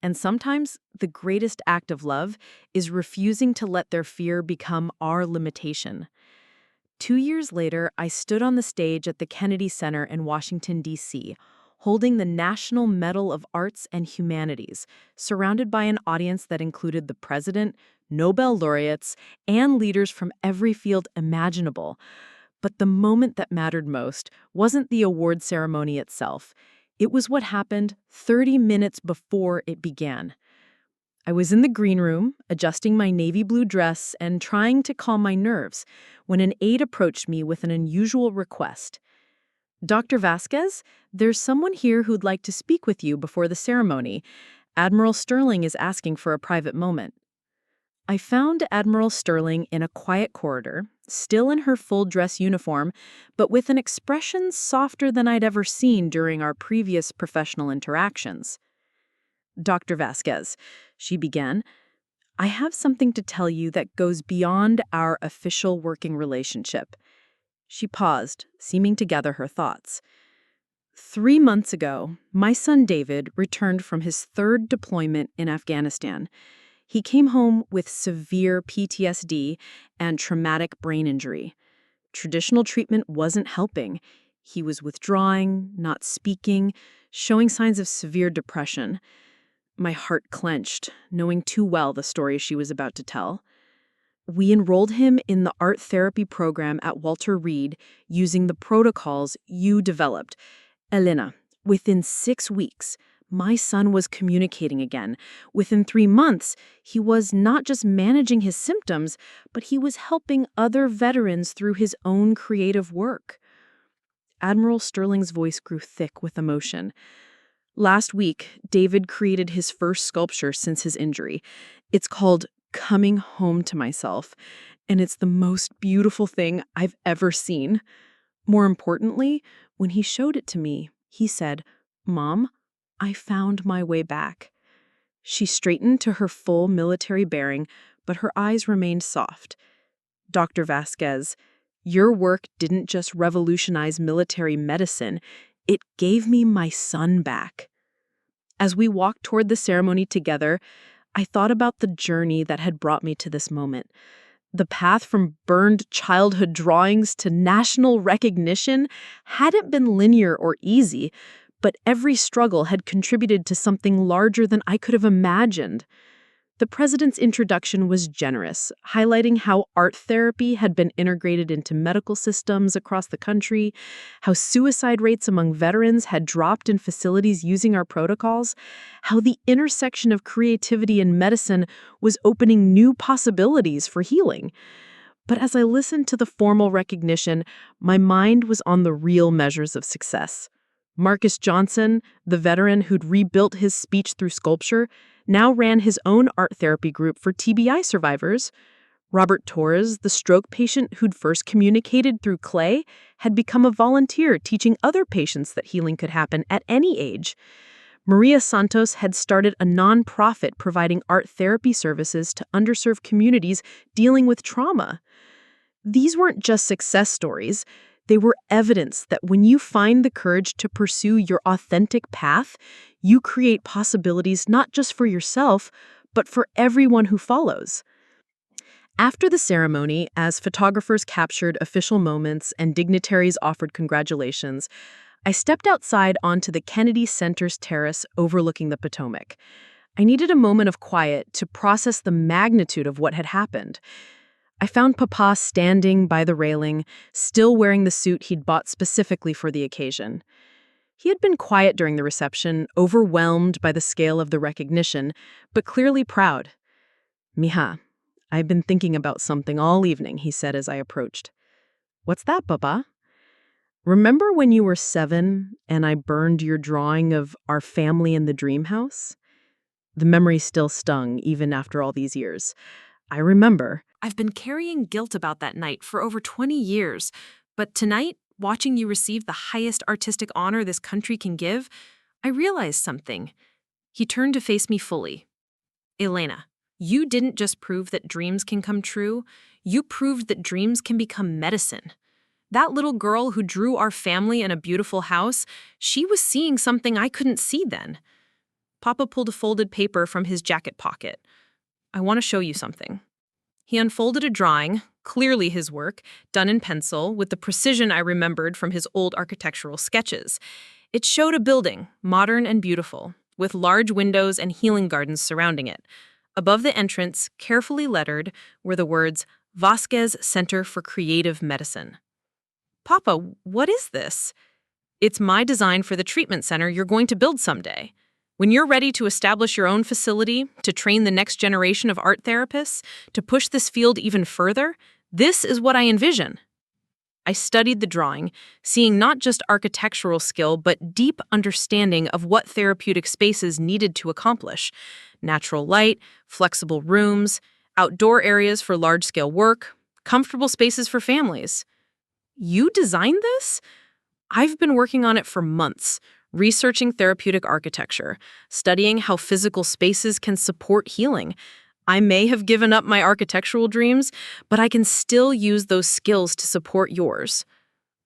And sometimes the greatest act of love is refusing to let their fear become our limitation. 2 years later, I stood on the stage at the Kennedy Center in Washington, D.C., holding the National Medal of Arts and Humanities, surrounded by an audience that included the president, Nobel laureates, and leaders from every field imaginable. But the moment that mattered most wasn't the award ceremony itself. It was what happened 30 minutes before it began. I was in the green room, adjusting my navy blue dress and trying to calm my nerves, when an aide approached me with an unusual request. Dr. Vasquez, there's someone here who'd like to speak with you before the ceremony. Admiral Sterling is asking for a private moment. I found Admiral Sterling in a quiet corridor, still in her full dress uniform, but with an expression softer than I'd ever seen during our previous professional interactions. "Dr. Vasquez," she began, "I have something to tell you that goes beyond our official working relationship." She paused, seeming to gather her thoughts. "3 months ago, my son David returned from his third deployment in Afghanistan. He came home with severe PTSD and traumatic brain injury. Traditional treatment wasn't helping. He was withdrawing, not speaking, showing signs of severe depression. My heart clenched, knowing too well the story she was about to tell. We enrolled him in the art therapy program at Walter Reed using the protocols you developed. Elena, within 6 weeks, my son was communicating again. Within 3 months, he was not just managing his symptoms, but he was helping other veterans through his own creative work." Admiral Sterling's voice grew thick with emotion. "Last week, David created his first sculpture since his injury. It's called Coming Home to Myself, and it's the most beautiful thing I've ever seen. More importantly, when he showed it to me, he said, 'Mom, I found my way back.'" She straightened to her full military bearing, but her eyes remained soft. "Dr. Vasquez, your work didn't just revolutionize military medicine, it gave me my son back." As we walked toward the ceremony together, I thought about the journey that had brought me to this moment. The path from burned childhood drawings to national recognition hadn't been linear or easy, but every struggle had contributed to something larger than I could have imagined. The president's introduction was generous, highlighting how art therapy had been integrated into medical systems across the country, how suicide rates among veterans had dropped in facilities using our protocols, how the intersection of creativity and medicine was opening new possibilities for healing. But as I listened to the formal recognition, my mind was on the real measures of success. Marcus Johnson, the veteran who'd rebuilt his speech through sculpture, now ran his own art therapy group for TBI survivors. Robert Torres, the stroke patient who'd first communicated through clay, had become a volunteer teaching other patients that healing could happen at any age. Maria Santos had started a nonprofit providing art therapy services to underserved communities dealing with trauma. These weren't just success stories. They were evidence that when you find the courage to pursue your authentic path, you create possibilities not just for yourself, but for everyone who follows. After the ceremony, as photographers captured official moments and dignitaries offered congratulations, I stepped outside onto the Kennedy Center's terrace overlooking the Potomac. I needed a moment of quiet to process the magnitude of what had happened. I found Papa standing by the railing, still wearing the suit he'd bought specifically for the occasion. He had been quiet during the reception, overwhelmed by the scale of the recognition, but clearly proud. "Mija, I've been thinking about something all evening," he said as I approached. "What's that, Papa?" "Remember when you were 7 and I burned your drawing of our family in the dream house?" The memory still stung, even after all these years. "I remember." I've been carrying guilt about that night for over 20 years, but tonight, watching you receive the highest artistic honor this country can give, I realized something. He turned to face me fully. "Elena, you didn't just prove that dreams can come true, you proved that dreams can become medicine. That little girl who drew our family in a beautiful house, she was seeing something I couldn't see then." Papa pulled a folded paper from his jacket pocket. "I want to show you something." He unfolded a drawing, clearly his work, done in pencil with the precision I remembered from his old architectural sketches. It showed a building, modern and beautiful, with large windows and healing gardens surrounding it. Above the entrance, carefully lettered, were the words, "Vasquez Center for Creative Medicine." "Papa, what is this?" "It's my design for the treatment center you're going to build someday. When you're ready to establish your own facility, to train the next generation of art therapists, to push this field even further, this is what I envision." I studied the drawing, seeing not just architectural skill, but deep understanding of what therapeutic spaces needed to accomplish. Natural light, flexible rooms, outdoor areas for large-scale work, comfortable spaces for families. You designed this? I've been working on it for months, researching therapeutic architecture, studying how physical spaces can support healing. I may have given up my architectural dreams, but I can still use those skills to support yours.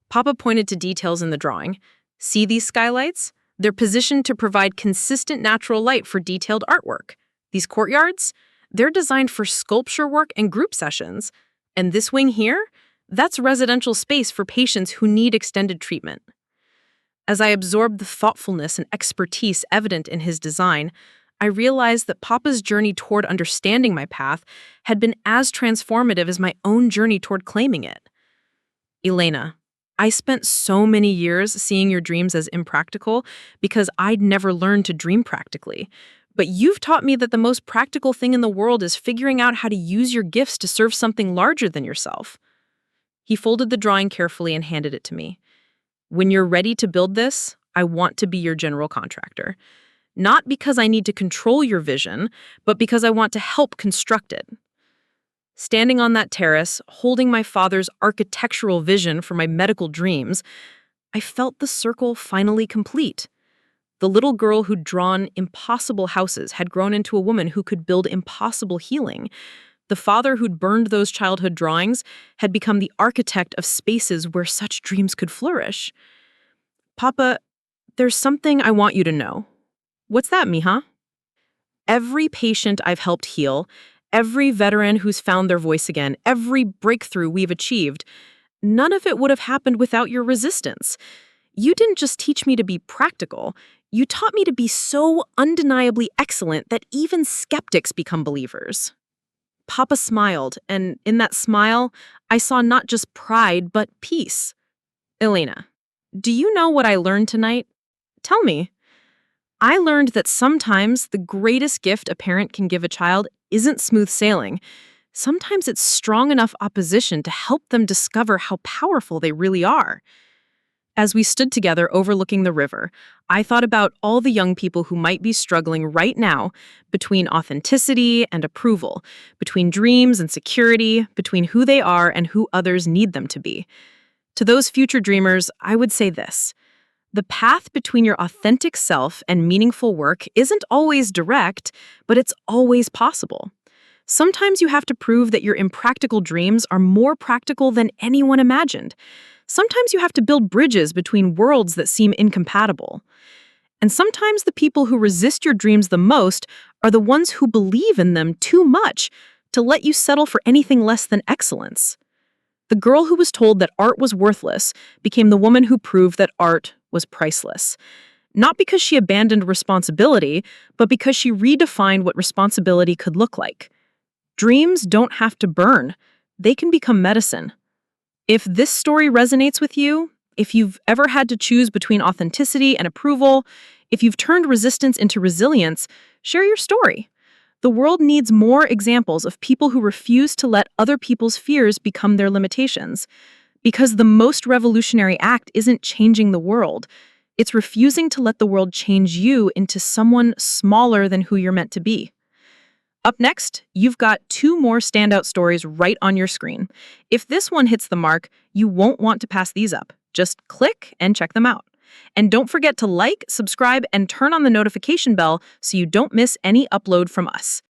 Papa pointed to details in the drawing. See these skylights? They're positioned to provide consistent natural light for detailed artwork. These courtyards? They're designed for sculpture work and group sessions. And this wing here? That's residential space for patients who need extended treatment. As I absorbed the thoughtfulness and expertise evident in his design, I realized that Papa's journey toward understanding my path had been as transformative as my own journey toward claiming it. Elena, I spent so many years seeing your dreams as impractical because I'd never learned to dream practically. But you've taught me that the most practical thing in the world is figuring out how to use your gifts to serve something larger than yourself. He folded the drawing carefully and handed it to me. When you're ready to build this, I want to be your general contractor. Not because I need to control your vision, but because I want to help construct it. Standing on that terrace, holding my father's architectural vision for my medical dreams, I felt the circle finally complete. The little girl who'd drawn impossible houses had grown into a woman who could build impossible healing. The father who'd burned those childhood drawings had become the architect of spaces where such dreams could flourish. Papa, there's something I want you to know. What's that, mija? Every patient I've helped heal, every veteran who's found their voice again, every breakthrough we've achieved, none of it would have happened without your resistance. You didn't just teach me to be practical, you taught me to be so undeniably excellent that even skeptics become believers. Papa smiled, and in that smile, I saw not just pride, but peace. Elena, do you know what I learned tonight? Tell me. I learned that sometimes the greatest gift a parent can give a child isn't smooth sailing. Sometimes it's strong enough opposition to help them discover how powerful they really are. As we stood together overlooking the river, I thought about all the young people who might be struggling right now between authenticity and approval, between dreams and security, between who they are and who others need them to be. To those future dreamers, I would say this. The path between your authentic self and meaningful work isn't always direct, but it's always possible. Sometimes you have to prove that your impractical dreams are more practical than anyone imagined. Sometimes you have to build bridges between worlds that seem incompatible. And sometimes the people who resist your dreams the most are the ones who believe in them too much to let you settle for anything less than excellence. The girl who was told that art was worthless became the woman who proved that art was priceless. Not because she abandoned responsibility, but because she redefined what responsibility could look like. Dreams don't have to burn. They can become medicine. If this story resonates with you, if you've ever had to choose between authenticity and approval, if you've turned resistance into resilience, share your story. The world needs more examples of people who refuse to let other people's fears become their limitations. Because the most revolutionary act isn't changing the world. It's refusing to let the world change you into someone smaller than who you're meant to be. Up next, you've got 2 more standout stories right on your screen. If this one hits the mark, you won't want to pass these up. Just click and check them out. And don't forget to like, subscribe, and turn on the notification bell so you don't miss any upload from us.